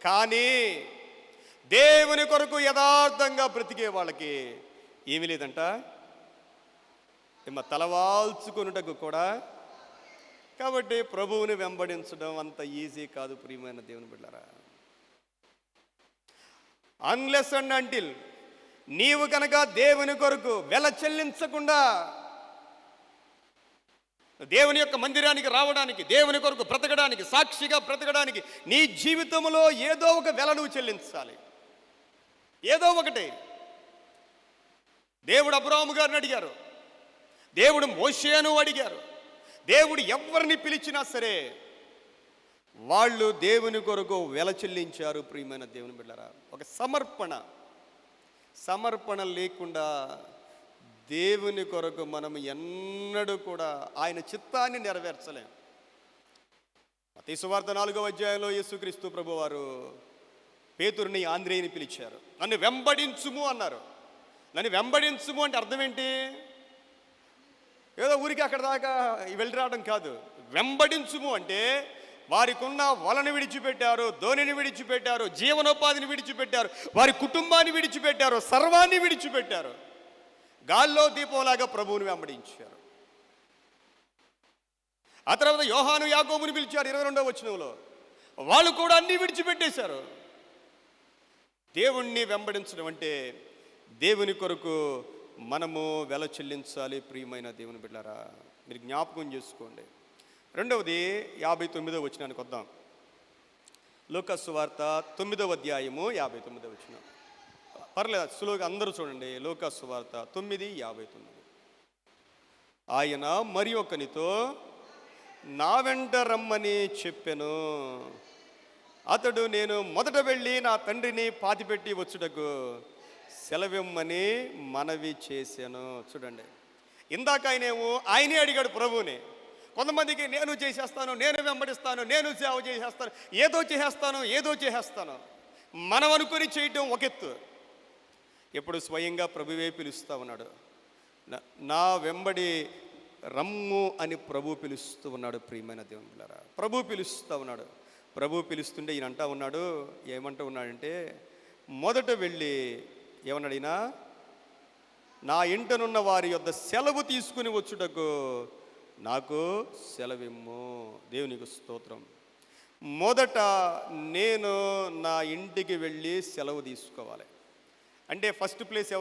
కానీ దేవుని కొరకు యథార్థంగా బ్రతికే వాళ్ళకి ఏమీ లేదంట, తలవాల్చుకొనుటకు కూడా. కాబట్టి ప్రభువుని వెంబడించడం అంత ఈజీ కాదు ప్రియమైన దేవుని బిడ్డలారా. అన్లెస్ అండ్ అంటిల్ నీవు కనుక దేవుని కొరకు వెల చెల్లించకుండా దేవుని యొక్క మందిరానికి రావడానికి, దేవుని కొరకు బ్రతకడానికి, సాక్షిగా బ్రతకడానికి నీ జీవితంలో ఏదో ఒక వెల నువ్వు చెల్లించాలి. ఏదో ఒకటి. దేవుడు అబ్రాహాము గారిని అడిగారు, దేవుడు మోషేను అడిగారు, దేవుడు ఎవరిని పిలిచినా సరే వాళ్ళు దేవుని కొరకు వెల చెల్లించారు. ప్రియమైన దేవుని బిడ్డలారా, ఒక సమర్పణ లేకుండా దేవుని కొరకు మనం ఎన్నడూ కూడా ఆయన చిత్తాన్ని నెరవేర్చలేం. మత్తయి సువార్త 4వ అధ్యాయంలో యేసుక్రీస్తు ప్రభువారు పేతురుని, ఆంద్రేయుని పిలిచారు. నన్ను వెంబడించుము అన్నారు. నన్ను వెంబడించుము అంటే అర్థం ఏంటి? ఏదో ఊరికి అక్కడ దాకా వెళ్ళి రావడం కాదు. వెంబడించుము అంటే వారికి ఉన్న వలను విడిచిపెట్టారు, ధోనిని విడిచిపెట్టారు, జీవనోపాధిని విడిచిపెట్టారు, వారి కుటుంబాన్ని విడిచిపెట్టారు, సర్వాన్ని విడిచిపెట్టారు. గాల్లో దీపంలాగా ప్రభువుని వెంబడించారు. ఆ తర్వాత యోహాను, యాకోబుని పిలిచారు 22వ వచనంలో. వాళ్ళు కూడా అన్నీ విడిచిపెట్టేశారు. దేవుణ్ణి వెంబడించడం అంటే దేవుని కొరకు మనము వెల చెల్లించాలి. ప్రియమైన దేవుని బిడ్డలారా, మీరు జ్ఞాపకం చేసుకోండి. రెండవది 59వ వచనానికి వద్దాం. లూకా సువార్త 9వ అధ్యాయము 59వ వచనం. పర్లేదు, సులువుగా అందరూ చూడండి. లూకా సువార్త 9:59. ఆయన మరి ఒకనితో నా వెంట రమ్మని చెప్పెను. అతడు నేను మొదట వెళ్ళి నా తండ్రిని పాతిపెట్టి వచ్చుటకు సెలవిమ్మని మనవి చేశాను. చూడండి, ఇందాక ఆయనే అడిగాడు ప్రభువుని. కొంతమందికి నేను చేసేస్తాను, నేను వెంబడిస్తాను, నేను సేవ చేసేస్తాను, ఏదో చేసేస్తాను మనం అనుకుని చేయటం ఒక ఎత్తు. ఎప్పుడు స్వయంగా ప్రభువే పిలుస్తూ ఉన్నాడు. నా వెంబడి రమ్ము అని ప్రభు పిలుస్తూ ఉన్నాడు. ప్రియమైన దేవుని బిడ్డలారా, ప్రభు పిలుస్తూ ఉన్నాడు. ప్రభు పిలుస్తుంటే ఈయన అంటా ఉన్నాడు, ఏమంటూ ఉన్నాడంటే, మొదట వెళ్ళి ఏమన్నాడినా, నా ఇంటనున్న వారి యొద్ద సెలవు తీసుకుని వచ్చుటకు నాకు సెలవిమ్ము. దేవునికి స్తోత్రం. మొదట నేను నా ఇంటికి వెళ్ళి సెలవు తీసుకోవాలి. అంటే ఫస్ట్ ప్లేస్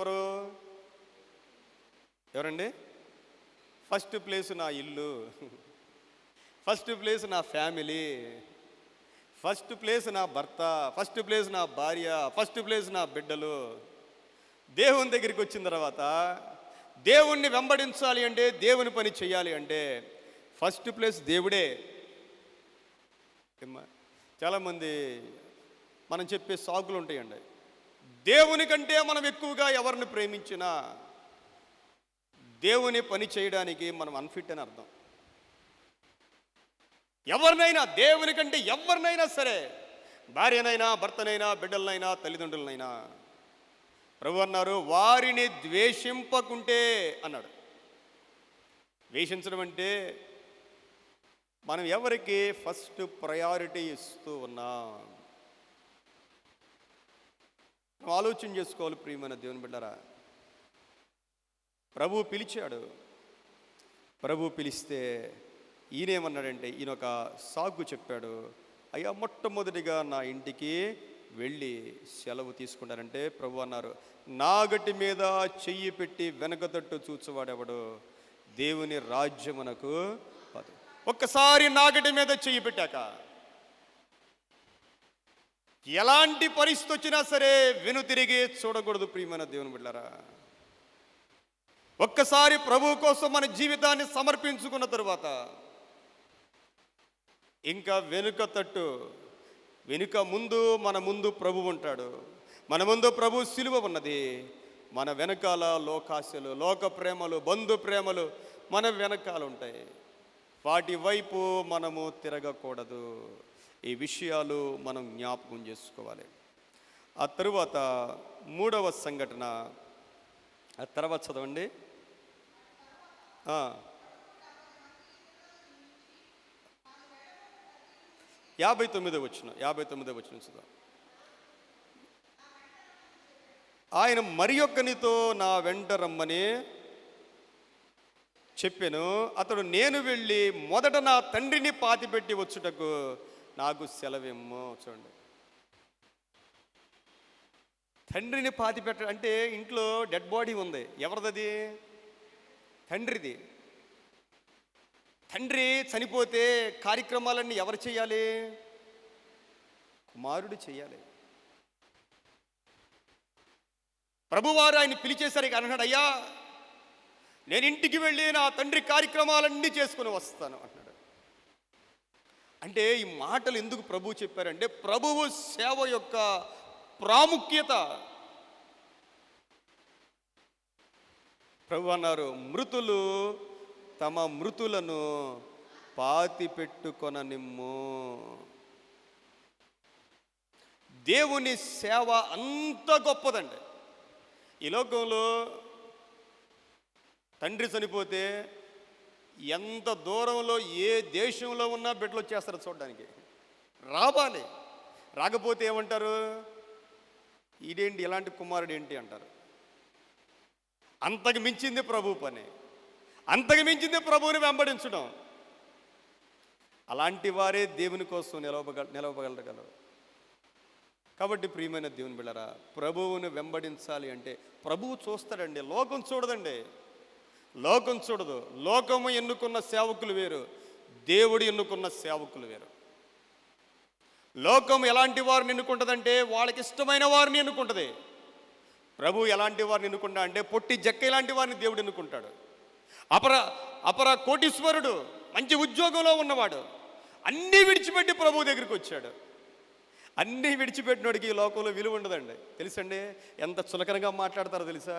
ఎవరండి? ఫస్ట్ ప్లేస్ నా ఇల్లు, ఫస్ట్ ప్లేస్ నా ఫ్యామిలీ, ఫస్ట్ ప్లేస్ నా భర్త, ఫస్ట్ ప్లేస్ నా భార్య, ఫస్ట్ ప్లేస్ నా బిడ్డలు. దేవుని దగ్గరికి వచ్చిన తర్వాత దేవుణ్ణి వెంబడించాలి అంటే, దేవుని పని చేయాలి అంటే ఫస్ట్ ప్లేస్ దేవుడే. చాలామంది మనం చెప్పే సాకులు ఉంటాయండి. దేవుని కంటే మనం ఎక్కువగా ఎవరిని ప్రేమించినా దేవుని పని చేయడానికి మనం అన్ఫిట్ అని అర్థం. ఎవరినైనా, దేవుని కంటే ఎవరినైనా సరే, భార్యనైనా, భర్తనైనా, బిడ్డలనైనా, తల్లిదండ్రులనైనా, ప్రభు అన్నారు వారిని ద్వేషింపకుంటే అన్నాడు. ద్వేషించడం అంటే మనం ఎవరికి ఫస్ట్ ప్రయారిటీ ఇస్తూ ఉన్నాం. ఆలోచన చేసుకోవాలి ప్రియమైన దేవుని బిడ్డరా. ప్రభు పిలిచాడు. ప్రభు పిలిస్తే ఈయనేమన్నాడంటే, ఈయన ఒక సాగు చెప్పాడు. అయ్యా, మొట్టమొదటిగా నా ఇంటికి వెళ్ళి సెలవు తీసుకుంటానంటే ప్రభు అన్నారు, నాగటి మీద చెయ్యి పెట్టి వెనక తట్టు చూచువాడెవడు దేవుని రాజ్యమునకు పదు. ఒక్కసారి నాగటి మీద చెయ్యి పెట్టాక ఎలాంటి పరిస్థితి వచ్చినా సరే వెనుతిరిగి చూడకూడదు ప్రియమైన దేవుని బిడ్డలారా. ఒక్కసారి ప్రభు కోసం మన జీవితాన్ని సమర్పించుకున్న తరువాత ఇంకా వెనుక తట్టు, వెనుక ముందు, మన ముందు ప్రభు ఉంటాడు. మన ముందు ప్రభు సిలువ ఉన్నది, మన వెనకాల లోకాశలు, లోక ప్రేమలు, బంధు ప్రేమలు మన వెనకాల ఉంటాయి. వాటి వైపు మనము తిరగకూడదు. ఈ విషయాలు మనం జ్ఞాపకం చేసుకోవాలి. ఆ తరువాత మూడవ సంఘటన, ఆ తర్వాత చదవండి. 59వ వచనం చదువు. ఆయన మరి ఒక్కనితో నా వెంట రమ్మని చెప్పాను. అతడు నేను వెళ్ళి మొదట నా తండ్రిని పాతిపెట్టి వచ్చుటకు నాకు సెలవేమో. చూడండి, తండ్రిని పాతిపెట్ట అంటే ఇంట్లో డెడ్ బాడీ ఉంది. ఎవరిది? తండ్రిది. తండ్రి చనిపోతే కార్యక్రమాలన్నీ ఎవరు చేయాలి? కుమారుడు చేయాలి. ప్రభువారు ఆయన పిలిచేసరికి అన్నాడు, అయ్యా నేను ఇంటికి వెళ్ళి నా తండ్రి కార్యక్రమాలన్నీ చేసుకుని వస్తాను అన్నాడు. అంటే ఈ మాటలు ఎందుకు ప్రభు చెప్పారంటే ప్రభువు సేవ యొక్క ప్రాముఖ్యత. ప్రభు అన్నారు, మృతులు తమ మృతులను పాతి పెట్టుకొననిమ్ము. దేవుని సేవ అంత గొప్పదండి. ఈ లోకంలో తండ్రి చనిపోతే ఎంత దూరంలో ఏ దేశంలో ఉన్నా బిడ్డలు వచ్చేస్తారు చూడడానికి. రావాలి. రాకపోతే ఏమంటారు? ఈడేంటి, ఇలాంటి కుమారుడు ఏంటి అంటారు. అంతకు మించింది ప్రభు పని, అంతకు మించింది ప్రభువుని వెంబడించడం. అలాంటి వారే దేవుని కోసం నిలవగలరు. కాబట్టి ప్రియమైన దేవుని బిడ్డలారా, ప్రభువుని వెంబడించాలి అంటే ప్రభువు చూస్తాడండి, లోకం చూడదండి. లోకం చూడదు. లోకము ఎన్నుకున్న సేవకులు వేరు, దేవుడు ఎన్నుకున్న సేవకులు వేరు. లోకం ఎలాంటి వారిని ఎన్నుకుంటుందంటే వాళ్ళకి ఇష్టమైన వారిని ఎన్నుకుంటుంది. ప్రభు ఎలాంటి వారిని ఎన్నుకుంటా అంటే పొట్టి జక్క ఇలాంటి వారిని దేవుడు ఎన్నుకుంటాడు. అపర కోటీశ్వరుడు, మంచి ఉద్యోగంలో ఉన్నవాడు అన్నీ విడిచిపెట్టి ప్రభు దగ్గరికి వచ్చాడు. అన్నీ విడిచిపెట్టినోడికి ఈ లోకంలో విలువ ఉండదండి. తెలుసండి, ఎంత చులకనగా మాట్లాడతారో తెలుసా?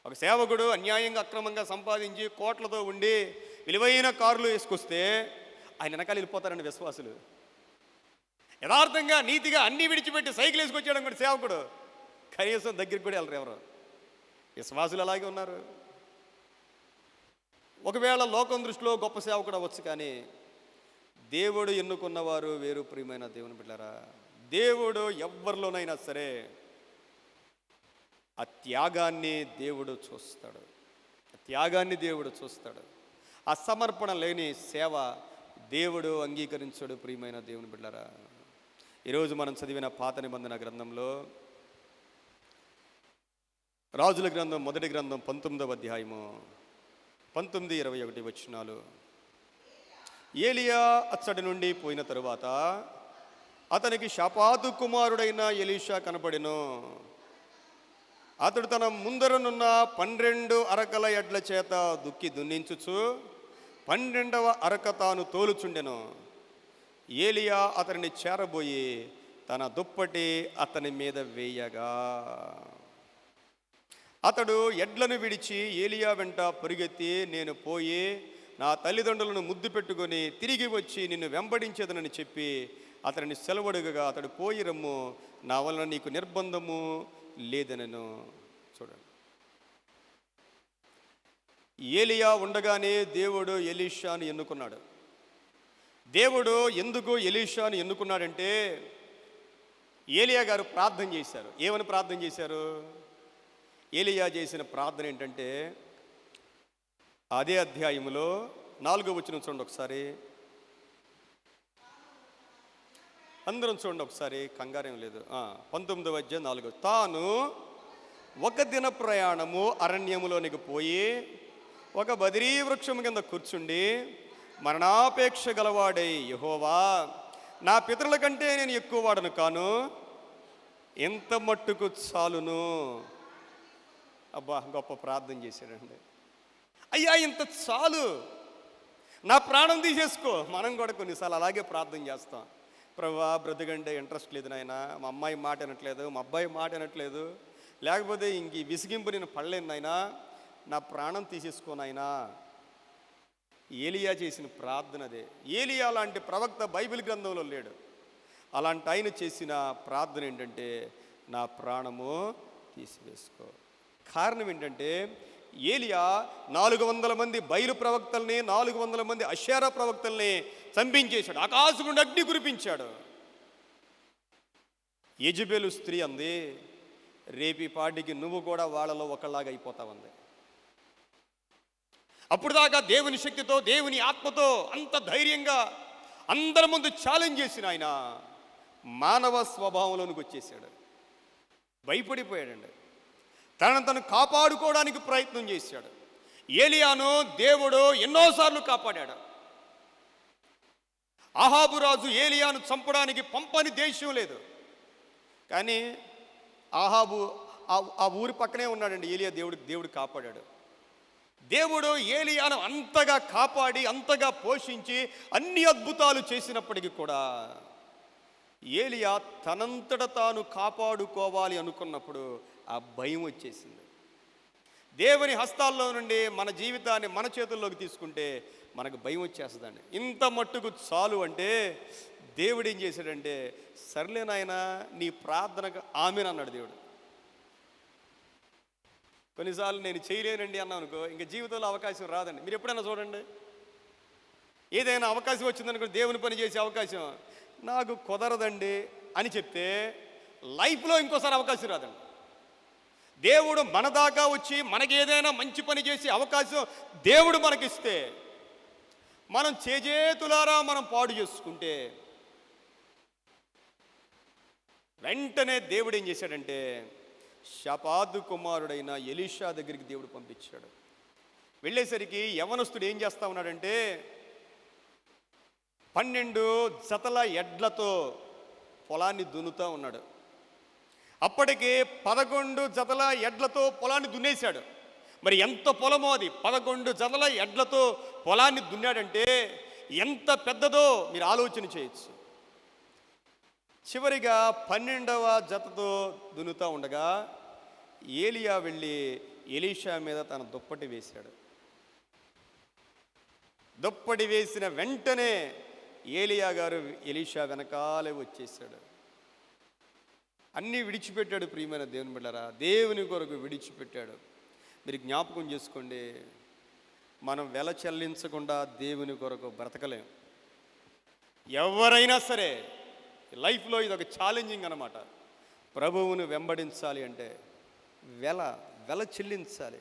ఒక సేవకుడు అన్యాయంగా అక్రమంగా సంపాదించి కోట్లతో ఉండి విలువైన కార్లు వేసుకొస్తే ఆయన వెనకాల వెళ్ళిపోతారండి విశ్వాసులు. యథార్థంగా నీతిగా అన్నీ విడిచిపెట్టి సైకిల్ వేసుకొచ్చాడు కూడా సేవకుడు, కనీసం దగ్గరికి కూడా వెళ్ళరు ఎవరు. విశ్వాసులు అలాగే ఉన్నారు. ఒకవేళ లోకం దృష్టిలో గొప్ప సేవకుడు అవ్వచ్చు, కానీ దేవుడు ఎన్నుకున్నవారు వేరు. ప్రియమైన దేవుని బిడ్డలారా, దేవుడు ఎవరిలోనైనా సరే ఆ త్యాగాన్ని దేవుడు చూస్తాడు. ఆ త్యాగాన్ని దేవుడు చూస్తాడు. ఆ సమర్పణ లేని సేవ దేవుడు అంగీకరించాడు. ప్రియమైన దేవుని బిడ్డలారా, ఈరోజు మనం చదివిన పాత నిబంధన గ్రంథంలో రాజుల గ్రంథం మొదటి గ్రంథం 19వ అధ్యాయము 19-21 వచనాలు. ఏలియా అచ్చడి నుండి పోయిన తరువాత అతనికి షాపాతు కుమారుడైన ఎలీషా కనపడెను. అతడు తన ముందరనున్న 12 అరకల ఎడ్ల చేత దుక్కి దున్నించుచు 12వ అరక తాను తోలుచుండెను. ఏలియా అతనిని చేరబోయి తన దుప్పటి అతని మీద వేయగా అతడు ఎడ్లను విడిచి ఏలియా వెంట పరుగెత్తి, నేను పోయి నా తల్లిదండ్రులను ముద్దు పెట్టుకొని తిరిగి వచ్చి నిన్ను వెంబడించేదనని చెప్పి అతనిని సెలవడుగగా అతడు పోయి రమ్ము, నా వలన నీకు నిర్బంధము లేదనను. చూడండి, ఏలియా ఉండగానే దేవుడు ఎలీషాను ఎన్నుకున్నాడు. దేవుడు ఎందుకు ఎలీషాను ఎన్నుకున్నాడంటే, ఏలియా గారు ప్రార్థన చేశారు. ఏమని ప్రార్థన చేశారు? ఏలియా చేసిన ప్రార్థన ఏంటంటే, అదే అధ్యాయంలో 4వ వచనం చూడండి ఒకసారి, అందరం చూడండి ఒకసారి, కంగారేం లేదు. 19వ అధ్యాయం 4. తాను ఒక దిన ప్రయాణము అరణ్యములోనికి పోయి ఒక బదిరీ వృక్షం కింద కూర్చుండి మరణాపేక్ష గలవాడై, యెహోవా, నా పితరుల కంటే నేను ఎక్కువ వాడను కాను, ఎంత మట్టుకు చాలును. అబ్బా, గొప్ప ప్రార్థన చేశాడండి. అయ్యా, ఇంత చాలు, నా ప్రాణం తీసేసుకో. మనం కూడా కొన్నిసార్లు అలాగే ప్రార్థన చేస్తాం. ప్రభువా, బ్రతుకంటే ఇంట్రెస్ట్ లేదు నాయన, మా అమ్మాయి మాట వినట్లేదు, మా అబ్బాయి మాట వినట్లేదు, లేకపోతే ఇంక ఈ విసిగింపు నేను పడలేను నాయనా, నా ప్రాణం తీసేసుకోనాయనా. ఏలియా చేసిన ప్రార్థన అదే. ఏలియా లాంటి ప్రవక్త బైబిల్ గ్రంథంలో లేడు. అలాంటి ఆయన చేసిన ప్రార్థన ఏంటంటే, నా ప్రాణము తీసివేసుకో. కారణం ఏంటంటే, ఏలియా 400 మంది బయలు ప్రవక్తల్ని, 400 మంది అషేరా ప్రవక్తల్ని చంపించేశాడు. ఆకాశం నుండి అగ్ని కురిపించాడు. యెజబెలు స్త్రీ అంది, రేపి పాటికి నువ్వు కూడా వాళ్ళలో ఒకలాగా అయిపోతావంది. అప్పుడు దాకా దేవుని శక్తితో, దేవుని ఆత్మతో అంత ధైర్యంగా అందరి ముందు ఛాలెంజ్ చేసిన ఆయన మానవ స్వభావంలోనికి వచ్చేసాడు. భయపడిపోయాడండి. తనను కాపాడుకోవడానికి ప్రయత్నం చేశాడు. ఏలియాను దేవుడు ఎన్నోసార్లు కాపాడాడు. అహాబు రాజు ఏలియాను చంపడానికి పంపని దేశం లేదు. కానీ అహాబు ఆ ఊరి పక్కనే ఉన్నాడండి. ఏలియా దేవుడు కాపాడాడు. దేవుడు ఏలియాను అంతగా కాపాడి, అంతగా పోషించి అన్ని అద్భుతాలు చేసినప్పటికీ కూడా ఏలియా తనంతట తాను కాపాడుకోవాలి అనుకున్నప్పుడు ఆ భయం వచ్చేసింది. దేవుని హస్తాల్లో నుండి మన జీవితాన్ని మన చేతుల్లోకి తీసుకుంటే మనకు భయం వచ్చేస్తుందండి. ఇంత మట్టుకు చాలు అంటే దేవుడు ఏం చేశాడంటే, సర్లే నాయనా, నీ ప్రార్థనకు ఆమెన్ అన్నాడు దేవుడు. కొన్నిసార్లు నేను చేయలేనండి అన్నాను అనుకో, ఇంకా జీవితంలో అవకాశం రాదండి. మీరు ఎప్పుడైనా చూడండి, ఏదైనా అవకాశం వచ్చిందనుకో, దేవుని పని చేసే అవకాశం, నాకు కుదరదండి అని చెప్తే లైఫ్లో ఇంకోసారి అవకాశం రాదండి. దేవుడు మన దాకా వచ్చి మనకి ఏదైనా మంచి పని చేసే అవకాశం దేవుడు మనకిస్తే, మనం చేజేతులారా మనం పాడు చేసుకుంటే, వెంటనే దేవుడు ఏం చేశాడంటే, షపాదు కుమారుడైన ఎలీషా దగ్గరికి దేవుడు పంపించాడు. వెళ్ళేసరికి యవనస్తుడు ఏం చేస్తా ఉన్నాడంటే, 12 జతల ఎడ్లతో పొలాన్ని దున్నుతూ ఉన్నాడు. అప్పటికి 11 జతల ఎడ్లతో పొలాన్ని దున్నేశాడు. మరి ఎంత పొలమో అది! 11 జతల ఎడ్లతో పొలాన్ని దున్నాడంటే ఎంత పెద్దదో మీరు ఆలోచన చేయొచ్చు. చివరిగా 12వ జతతో దున్నుతూ ఉండగా ఏలియా వెళ్ళి ఎలీషా మీద తన దుప్పటి వేశాడు. దుప్పటి వేసిన వెంటనే ఏలియా గారు ఎలీషా వెనకాలే వచ్చేసాడు. అన్నీ విడిచిపెట్టాడు. ప్రియమైన దేవుని బిడ్డలారా, దేవుని కొరకు విడిచిపెట్టాడు. మీరు జ్ఞాపకం చేసుకోండి, మనం వెల చెల్లించకుండా దేవుని కొరకు బ్రతకలేం. ఎవరైనా సరే లైఫ్లో ఇది ఒక ఛాలెంజింగ్ అన్నమాట. ప్రభువును వెంబడించాలి అంటే వెల చెల్లించాలి.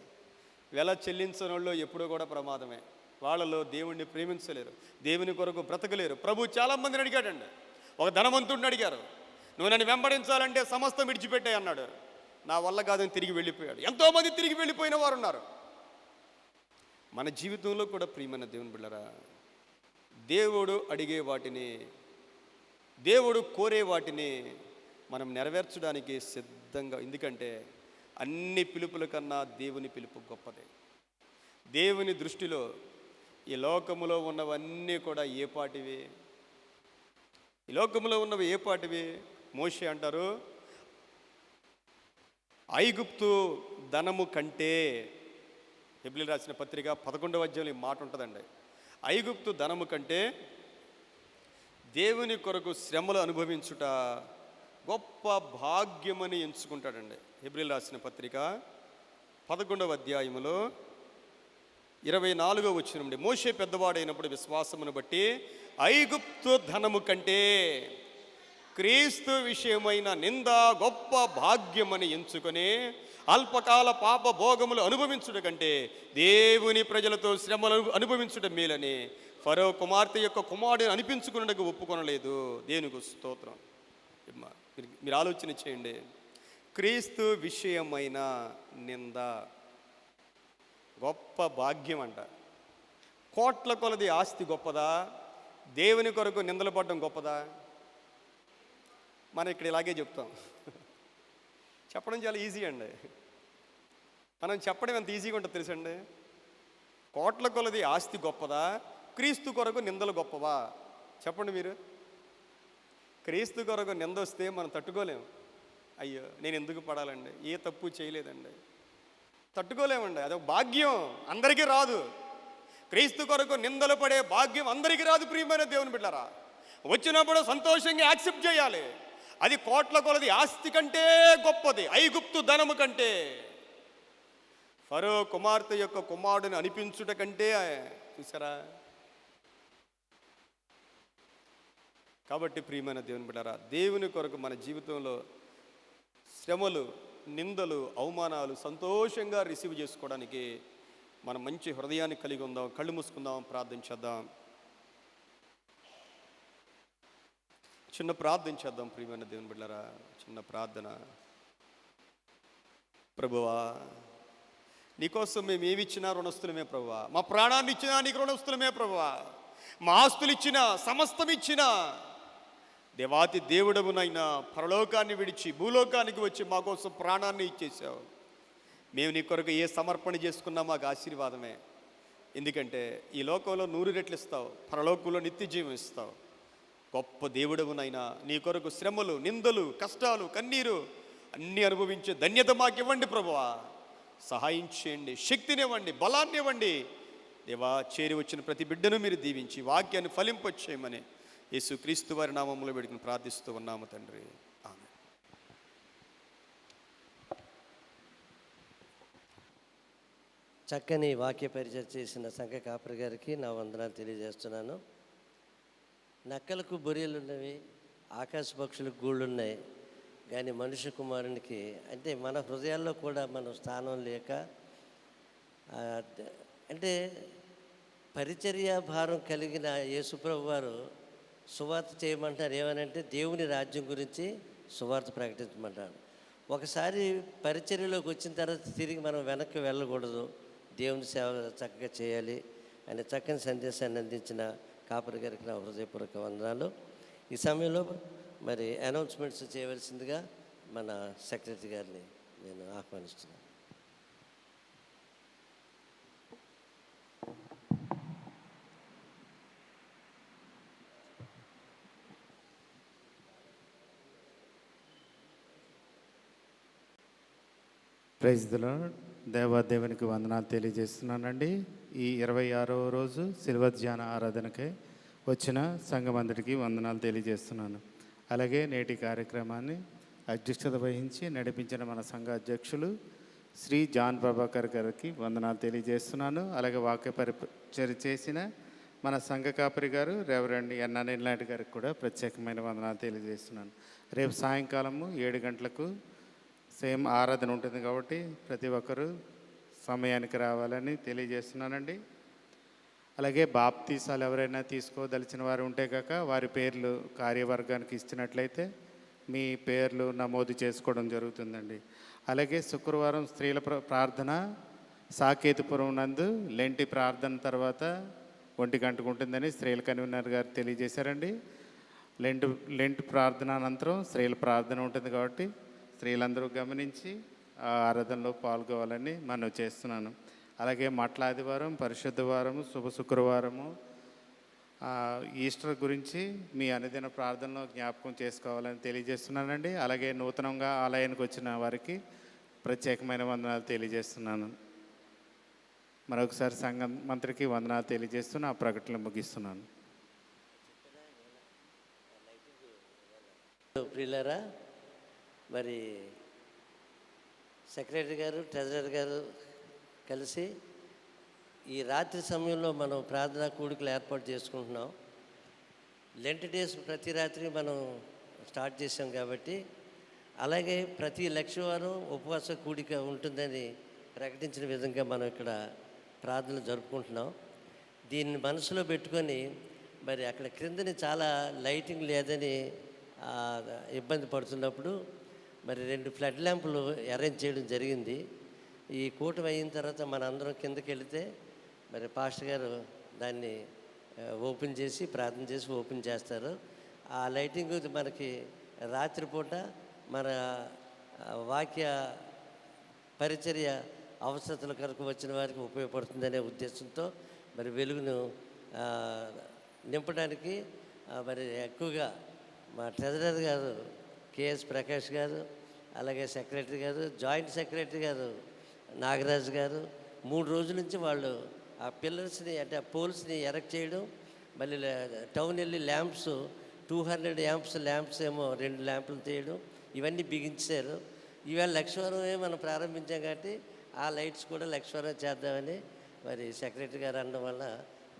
వెల చెల్లించని వాళ్ళు ఎప్పుడూ కూడా ప్రమాదమే. వాళ్ళలో దేవుణ్ణి ప్రేమించలేరు, దేవుని కొరకు బ్రతకలేరు. ప్రభు చాలామందిని అడిగాడండి. ఒక ధనవంతుడిని అడిగారు, నువ్వు నన్ను వెంబడించాలంటే సమస్తం విడిచిపెట్టాయి అన్నాడు. నా వల్ల కాదని తిరిగి వెళ్ళిపోయాడు. ఎంతోమంది తిరిగి వెళ్ళిపోయిన వారు ఉన్నారు. మన జీవితంలో కూడా ప్రియమైన దేవుని బిడ్డలారా, దేవుడు అడిగే వాటిని, దేవుడు కోరే వాటిని మనం నెరవేర్చడానికి సిద్ధంగా. ఎందుకంటే అన్ని పిలుపుల కన్నా దేవుని పిలుపు గొప్పదే. దేవుని దృష్టిలో ఈ లోకములో ఉన్నవన్నీ కూడా ఏ పాటివి? ఈ లోకములో ఉన్నవి ఏ పాటివి? మోషే అంటారు, ఐగుప్తు ధనము కంటే, హెబ్రీయులకు రాసిన పత్రిక 11వ అధ్యాయంలో ఈ మాట ఉంటుందండి. ఐగుప్తు ధనము కంటే దేవుని కొరకు శ్రమలు అనుభవించుట గొప్ప భాగ్యమని ఎంచుకుంటాడండి. హెబ్రీయులకు రాసిన పత్రిక 11వ అధ్యాయములో 24వ వచనం నుండి, మోషే పెద్దవాడైనప్పుడు విశ్వాసమును బట్టి ఐగుప్తు ధనము కంటే క్రీస్తు విషయమైన నింద గొప్ప భాగ్యమని ఎంచుకొని అల్పకాల పాప భోగములు అనుభవించుట కంటే దేవుని ప్రజలతో శ్రమలు అనుభవించుట మేలని ఫరో కుమార్తె యొక్క కుమారుడిని అనిపించుకున్నకు ఒప్పుకొనలేదు. దేవునికి స్తోత్రం. మీరు ఆలోచన చేయండి. క్రీస్తు విషయమైన నింద గొప్ప భాగ్యం అంట. కోట్ల కొలది ఆస్తి గొప్పదా? దేవుని కొరకు నిందలు పడడం గొప్పదా? మనం ఇక్కడ ఇలాగే చెప్తాం. చెప్పడం చాలా ఈజీ అండి. మనం చెప్పడం ఎంత ఈజీగా ఉంటుంది తెలుసండి. కోట్ల కొలది ఆస్తి గొప్పదా? క్రీస్తు కొరకు నిందలు గొప్పవా? చెప్పండి మీరు. క్రీస్తు కొరకు నింద వస్తే మనం తట్టుకోలేము. అయ్యో నేను ఎందుకు పడాలండి, ఏ తప్పు చేయలేదండి, తట్టుకోలేమండి. అదొక భాగ్యం, అందరికీ రాదు. క్రీస్తు కొరకు నిందలు పడే భాగ్యం అందరికీ రాదు. ప్రియమైన దేవుని బిడ్డలారా, వచ్చినప్పుడు సంతోషంగా యాక్సెప్ట్ చేయాలి. అది కోట్ల కొలది ఆస్తి కంటే గొప్పది, ఐగుప్తు ధనము కంటే, ఫరో కుమార్తె యొక్క కుమారుడిని అనిపించుట కంటే. చూసారా? కాబట్టి ప్రియమైన దేవుని బిడ్డలారా, దేవుని కొరకు మన జీవితంలో శ్రమలు, నిందలు, అవమానాలు సంతోషంగా రిసీవ్ చేసుకోవడానికి మనం మంచి హృదయాన్ని కలిగి ఉందాం. కళ్ళు మూసుకుందాం, ప్రార్థించేద్దాం. చిన్న ప్రార్థన చేద్దాం. ప్రియమైన దేవుని బిడ్డలారా, చిన్న ప్రార్థన. ప్రభువా, నీకోసం మేము ఏమి ఇచ్చినా రుణస్తులమే ప్రభువా. మా ప్రాణాన్ని ఇచ్చినా నీకు రుణస్తులమే ప్రభువా. మా ఆస్తులు ఇచ్చినా, సమస్తం ఇచ్చినా, దేవాతి దేవుడవునైనా పరలోకాన్ని విడిచి భూలోకానికి వచ్చి మా కోసం ప్రాణాన్ని ఇచ్చేసావు. మేము నీ కొరకు ఏ సమర్పణ చేసుకున్నా మాకు ఆశీర్వాదమే. ఎందుకంటే ఈ లోకంలో 100 రెట్లు ఇస్తావు, పరలోకంలో నిత్య జీవం ఇస్తావు. గొప్ప దేవుడవునైనా నీ కొరకు శ్రమలు, నిందలు, కష్టాలు, కన్నీరు అన్నీ అనుభవించే ధన్యత మాకు ఇవ్వండి ప్రభువా. సహాయం చేయండి, శక్తినివ్వండి, బలాన్ని ఇవ్వండి దేవా. చేరి వచ్చిన ప్రతి బిడ్డను మీరు దీవించి వాక్యాన్ని ఫలింపచేయమని యేసు క్రీస్తు వారి నామములో వేడుకుని ప్రార్థిస్తూ ఉన్నాము తండ్రి. ఆమేన్. చక్కని వాక్య పరిచయం చేసిన సంఘ కాపరి గారికి నా వందనాలు తెలియజేస్తున్నాను. నక్కలకు బొరియలు ఉన్నవి, ఆకాశ పక్షులకు గూళ్ళు ఉన్నాయి, కానీ మనుష్య కుమారునికి అంటే మన హృదయాల్లో కూడా మన స్థానం లేక, అంటే పరిచర్య భారం కలిగిన యేసుప్రభు వారు సువార్త చేయమంటారు. ఏమనంటే దేవుని రాజ్యం గురించి సువార్త ప్రకటించమంటారు. ఒకసారి పరిచర్యలోకి వచ్చిన తర్వాత తిరిగి మనం వెనక్కి వెళ్ళకూడదు, దేవుని సేవ చక్కగా చేయాలి అనే చక్కని సందేశాన్ని అందించిన కాపరి గారికి నా హృదయపూర్వక వందనాలు. ఈ సమయంలో మరి అనౌన్స్మెంట్స్ చేయవలసిందిగా మన సెక్రటరీ గారిని నేను ఆహ్వానిస్తున్నాను. Praise the lord. దేవాదేవునికి వందనాలు తెలియజేస్తున్నానండి. ఈ 26వ రోజు శిలువ ధ్యాన ఆరాధనకై వచ్చిన సంఘమందరికీ వందనాలు తెలియజేస్తున్నాను. అలాగే నేటి కార్యక్రమాన్ని అధ్యక్షత వహించి నడిపించిన మన సంఘ అధ్యక్షులు శ్రీ జాన్ ప్రభాకర్ గారికి వందనాలు తెలియజేస్తున్నాను. అలాగే వాక్య పరిచర్య చేసిన మన సంఘ కాపరి గారు రెవరెండ్ ఎన్ఆర్ఎన్ లాంటి గారికి కూడా ప్రత్యేకమైన వందనాలు తెలియజేస్తున్నాను. రేపు సాయంకాలము 7 గంటలకు సేమ్ ఆరాధన ఉంటుంది కాబట్టి ప్రతి ఒక్కరూ సమయానికి రావాలని తెలియజేస్తున్నానండి. అలాగే బాప్తీసాలు ఎవరైనా తీసుకోదలిచిన వారు ఉంటే కాక వారి పేర్లు కార్యవర్గానికి ఇచ్చినట్లయితే మీ పేర్లు నమోదు చేసుకోవడం జరుగుతుందండి. అలాగే శుక్రవారం స్త్రీల ప్రార్థన సాకేతుపురం నందు లెంటి ప్రార్థన తర్వాత 1 గంటకు ఉంటుందని స్త్రీల కన్వీనర్ గారు తెలియజేశారండి. లెంట్ ప్రార్థన అనంతరం స్త్రీల ప్రార్థన ఉంటుంది కాబట్టి స్త్రీలందరూ గమనించి ఆ ఆరాధనలో పాల్గొవాలని మనం చేస్తున్నాను. అలాగే మట్ల ఆదివారం, పరిశుద్ధ వారము, శుభ శుక్రవారము, ఈస్టర్ గురించి మీ అనుదిన ప్రార్థనలో జ్ఞాపకం చేసుకోవాలని తెలియజేస్తున్నానండి. అలాగే నూతనంగా ఆలయానికి వచ్చిన వారికి ప్రత్యేకమైన వందనాలు తెలియజేస్తున్నాను. మరొకసారి సంఘం మంత్రికి వందనాలు తెలియజేస్తూ నా ప్రకటన ముగిస్తున్నాను. ప్రియులారా, మరి సెక్రటరీ గారు, ట్రెజరర్ గారు కలిసి ఈ రాత్రి సమయంలో మనం ప్రార్థనా కూడికలు ఏర్పాటు చేసుకుంటున్నాం. లెంట్ డేస్ ప్రతి రాత్రి మనం స్టార్ట్ చేసాం కాబట్టి, అలాగే ప్రతి లక్షవారం ఉపవాస కూడిక ఉంటుందని ప్రకటించిన విధంగా మనం ఇక్కడ ప్రార్థనలు జరుపుకుంటున్నాం. దీన్ని మనసులో పెట్టుకొని మరి అక్కడ క్రిందని చాలా లైటింగ్ లేదని ఇబ్బంది పడుతున్నప్పుడు మరి 2 ఫ్లడ్ ల్యాంపులు అరేంజ్ చేయడం జరిగింది. ఈ కూటమి అయిన తర్వాత మనందరం కిందకి వెళితే మరి పాస్టర్ గారు దాన్ని ఓపెన్ చేసి ప్రార్థన చేసి ఓపెన్ చేస్తారు. ఆ లైటింగ్ మనకి రాత్రిపూట మన వాక్య పరిచర్య అవసరతల కొరకు వచ్చిన వారికి ఉపయోగపడుతుందనే ఉద్దేశంతో మరి వెలుగును నింపడానికి మరి ఎక్కువగా మా ట్రెజరర్ గారు కేఎస్ ప్రకాష్ గారు, అలాగే సెక్రటరీ గారు, జాయింట్ సెక్రటరీ గారు నాగరాజు గారు 3 రోజుల నుంచి వాళ్ళు ఆ పిల్లర్స్ని అంటే ఆ పోల్స్ని ఎరెక్ట్ చేయడం, మళ్ళీ టౌన్ వెళ్ళి ల్యాంప్స్ 200 ల్యాంప్స్ ఏమో 2 ల్యాంపులు తీయడం, ఇవన్నీ బిగించారు. ఈవేళ లక్షవరమే మనం ప్రారంభించాం కాబట్టి ఆ లైట్స్ కూడా లక్షవరం చేద్దామని మరి సెక్రటరీ గారు అనడం వల్ల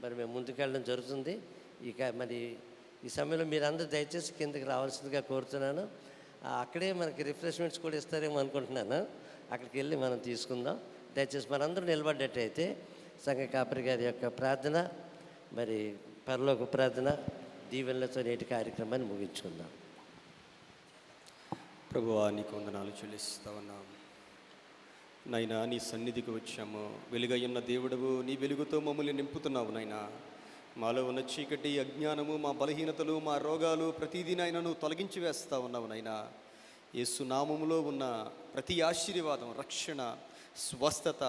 మరి మేము ముందుకెళ్ళడం జరుగుతుంది. ఇక మరి ఈ సమయంలో మీరందరూ దయచేసి కిందకి రావాల్సిందిగా కోరుతున్నాను. అక్కడే మనకి రిఫ్రెష్మెంట్స్ కూడా ఇస్తారేమో అనుకుంటున్నాను. అక్కడికి వెళ్ళి మనం తీసుకుందాం. దయచేసి మనందరూ నిలబడ్డట్టయితే సంఘ కాపరి గారి యొక్క ప్రార్థన, మరి పరలోక ప్రార్థన దీవెనలతో నేటి కార్యక్రమాన్ని ముగించుకుందాం. ప్రభువా, నీకు వందనాలు చెల్లిస్తా ఉన్నాం. నైనా నీ సన్నిధికి వచ్చాము. వెలుగయ్యున్న దేవుడవు, నీ వెలుగుతో మమ్మల్ని నింపుతున్నావు. నైనా మాలో ఉన్న చీకటి, అజ్ఞానము, మా బలహీనతలు, మా రోగాలు ప్రతిదీ నాయన నువ్వు తొలగించి వేస్తా ఉన్నావు. నైనా యేసు నామములో ఉన్న ప్రతి ఆశీర్వాదం, రక్షణ, స్వస్థత,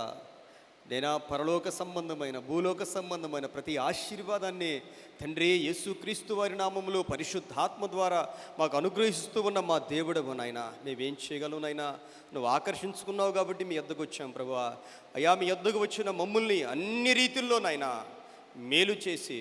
నేనా పరలోక సంబంధమైన భూలోక సంబంధమైన ప్రతి ఆశీర్వాదాన్ని తండ్రి యేసుక్రీస్తు వారి నామములో పరిశుద్ధాత్మ ద్వారా మాకు అనుగ్రహిస్తూ ఉన్న మా దేవుడవు నాయన. మేమేం చేయగలం నాయనా? నువ్వు ఆకర్షించుకున్నావు కాబట్టి మీ యొద్దకు వచ్చాం ప్రభువా. అయ్యా, మీ యొద్దకు వచ్చిన మమ్మల్ని అన్ని రీతిల్లో నాయనా మేలు చేసి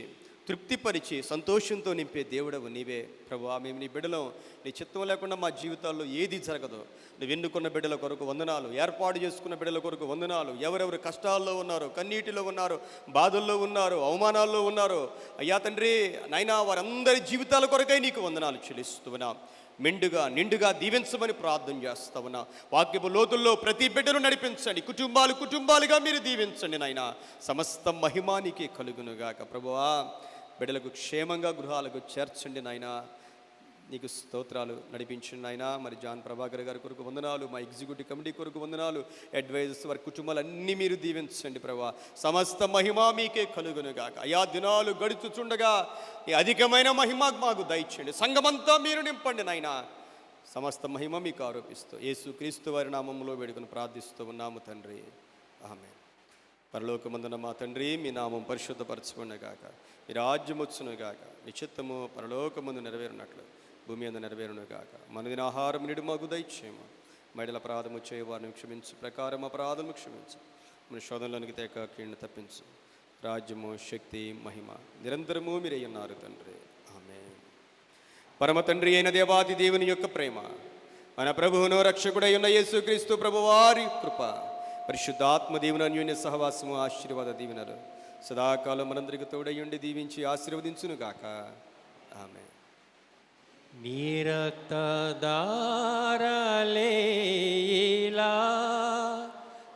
తృప్తిపరిచి సంతోషంతో నింపే దేవుడవు నీవే ప్రభువా. మేము నీ బిడ్డలం. నీ చిత్తం లేకుండా మా జీవితాల్లో ఏది జరగదు. నువ్వు ఎన్నుకున్న బిడ్డల కొరకు వందనాలు, ఏర్పాటు చేసుకున్న బిడ్డల కొరకు వందనాలు. ఎవరెవరు కష్టాల్లో ఉన్నారో, కన్నీటిలో ఉన్నారో, బాధల్లో ఉన్నారో, అవమానాల్లో ఉన్నారో అయ్యా తండ్రి నాయనా, వారందరి జీవితాల కొరకై నీకు వందనాలు చెల్లిస్తున్నా. మెండుగా నిండుగా దీవించమని ప్రార్థన చేస్తా ఉన్నా. వాక్యపు లోతుల్లో ప్రతి బిడ్డను నడిపించండి. కుటుంబాలుగా మీరు దీవించండి నాయనా. సమస్త మహిమానికి కలుగునుగాక ప్రభువా. బిడ్డలకు క్షేమంగా గృహాలకు చేర్చండి నాయనా. నీకు స్తోత్రాలు. నడిపించండి నాయనా. మరి జాన్ ప్రభాకర్ గారి కొరకు వందనాలు, మా ఎగ్జిక్యూటివ్ కమిటీ కొరకు వందనాలు, అడ్వైజర్స్ వారి కుటుంబాలన్నీ మీరు దీవించండి ప్రభువా. సమస్త మహిమ మీకే కలుగునుగాక. అయా దినాలు గడుచుచుండగా ఈ అధికమైన మహిమ మాకు దయచేయండి. సంఘమంతా మీరు నింపండి నాయనా. సమస్త మహిమ మీకు ఆరోపిస్తూ యేసుక్రీస్తు వారి నామంలో వేడుకొని ప్రార్థిస్తూ ఉన్నాము తండ్రి, ఆమేన్. పరలోకమందున మా తండ్రి, మీ నామం పరిశుద్ధపరచుకున్నగాక, మీ రాజ్యం వచ్చునుగాక, మీ చిత్తము పరలోకమందు నెరవేరునట్లు భూమి అందు నెరవేరునుగాక. మనదిన ఆహారం నిడు మాకు దయచేయము. మహిళల అపరాధము చేయవారిని క్షమించు ప్రకారం అపరాధము క్షమించు. మన శోధనలోనికి తేక కీడును తప్పించు. రాజ్యము, శక్తి, మహిమ నిరంతరము మీరే ఉన్నారు తండ్రి, ఆమేన్. పరమ తండ్రి అయిన దేవాది దేవుని యొక్క ప్రేమ, మన ప్రభువును రక్షకుడై ఉన్న యేసుక్రీస్తు ప్రభువారి కృప, పరిశుద్ధాత్మ దేవుని అన్యోన్య సహవాసము, ఆశీర్వాద దీవెనలు సదాకాలం మనందరికి తోడయ్యుండి దీవించి ఆశీర్వదించునుగాక, ఆమేన్. నీ రక్తధారలేలా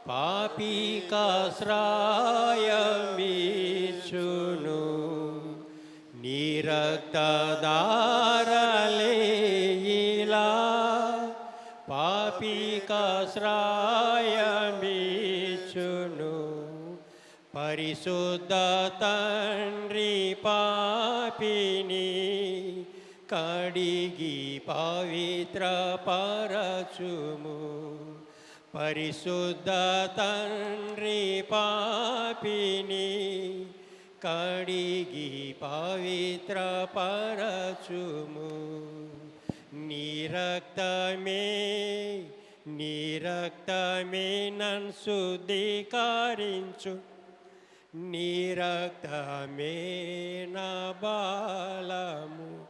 పాపికాశ్రయమిచ్చును. నీ రక్తధారలేలా పాపికాశ్రయమిచ్చును. పరిశుద్ధ తండ్రి పాపిని కడిగి పవిత్ర పరచుము. పరిశుద్ధ తండ్రి పాపిని కడిగి పవిత్ర పరచుము. నీ రక్తమే నన్ను శుద్ధీకరించు. నీ రక్తమే నా బలము.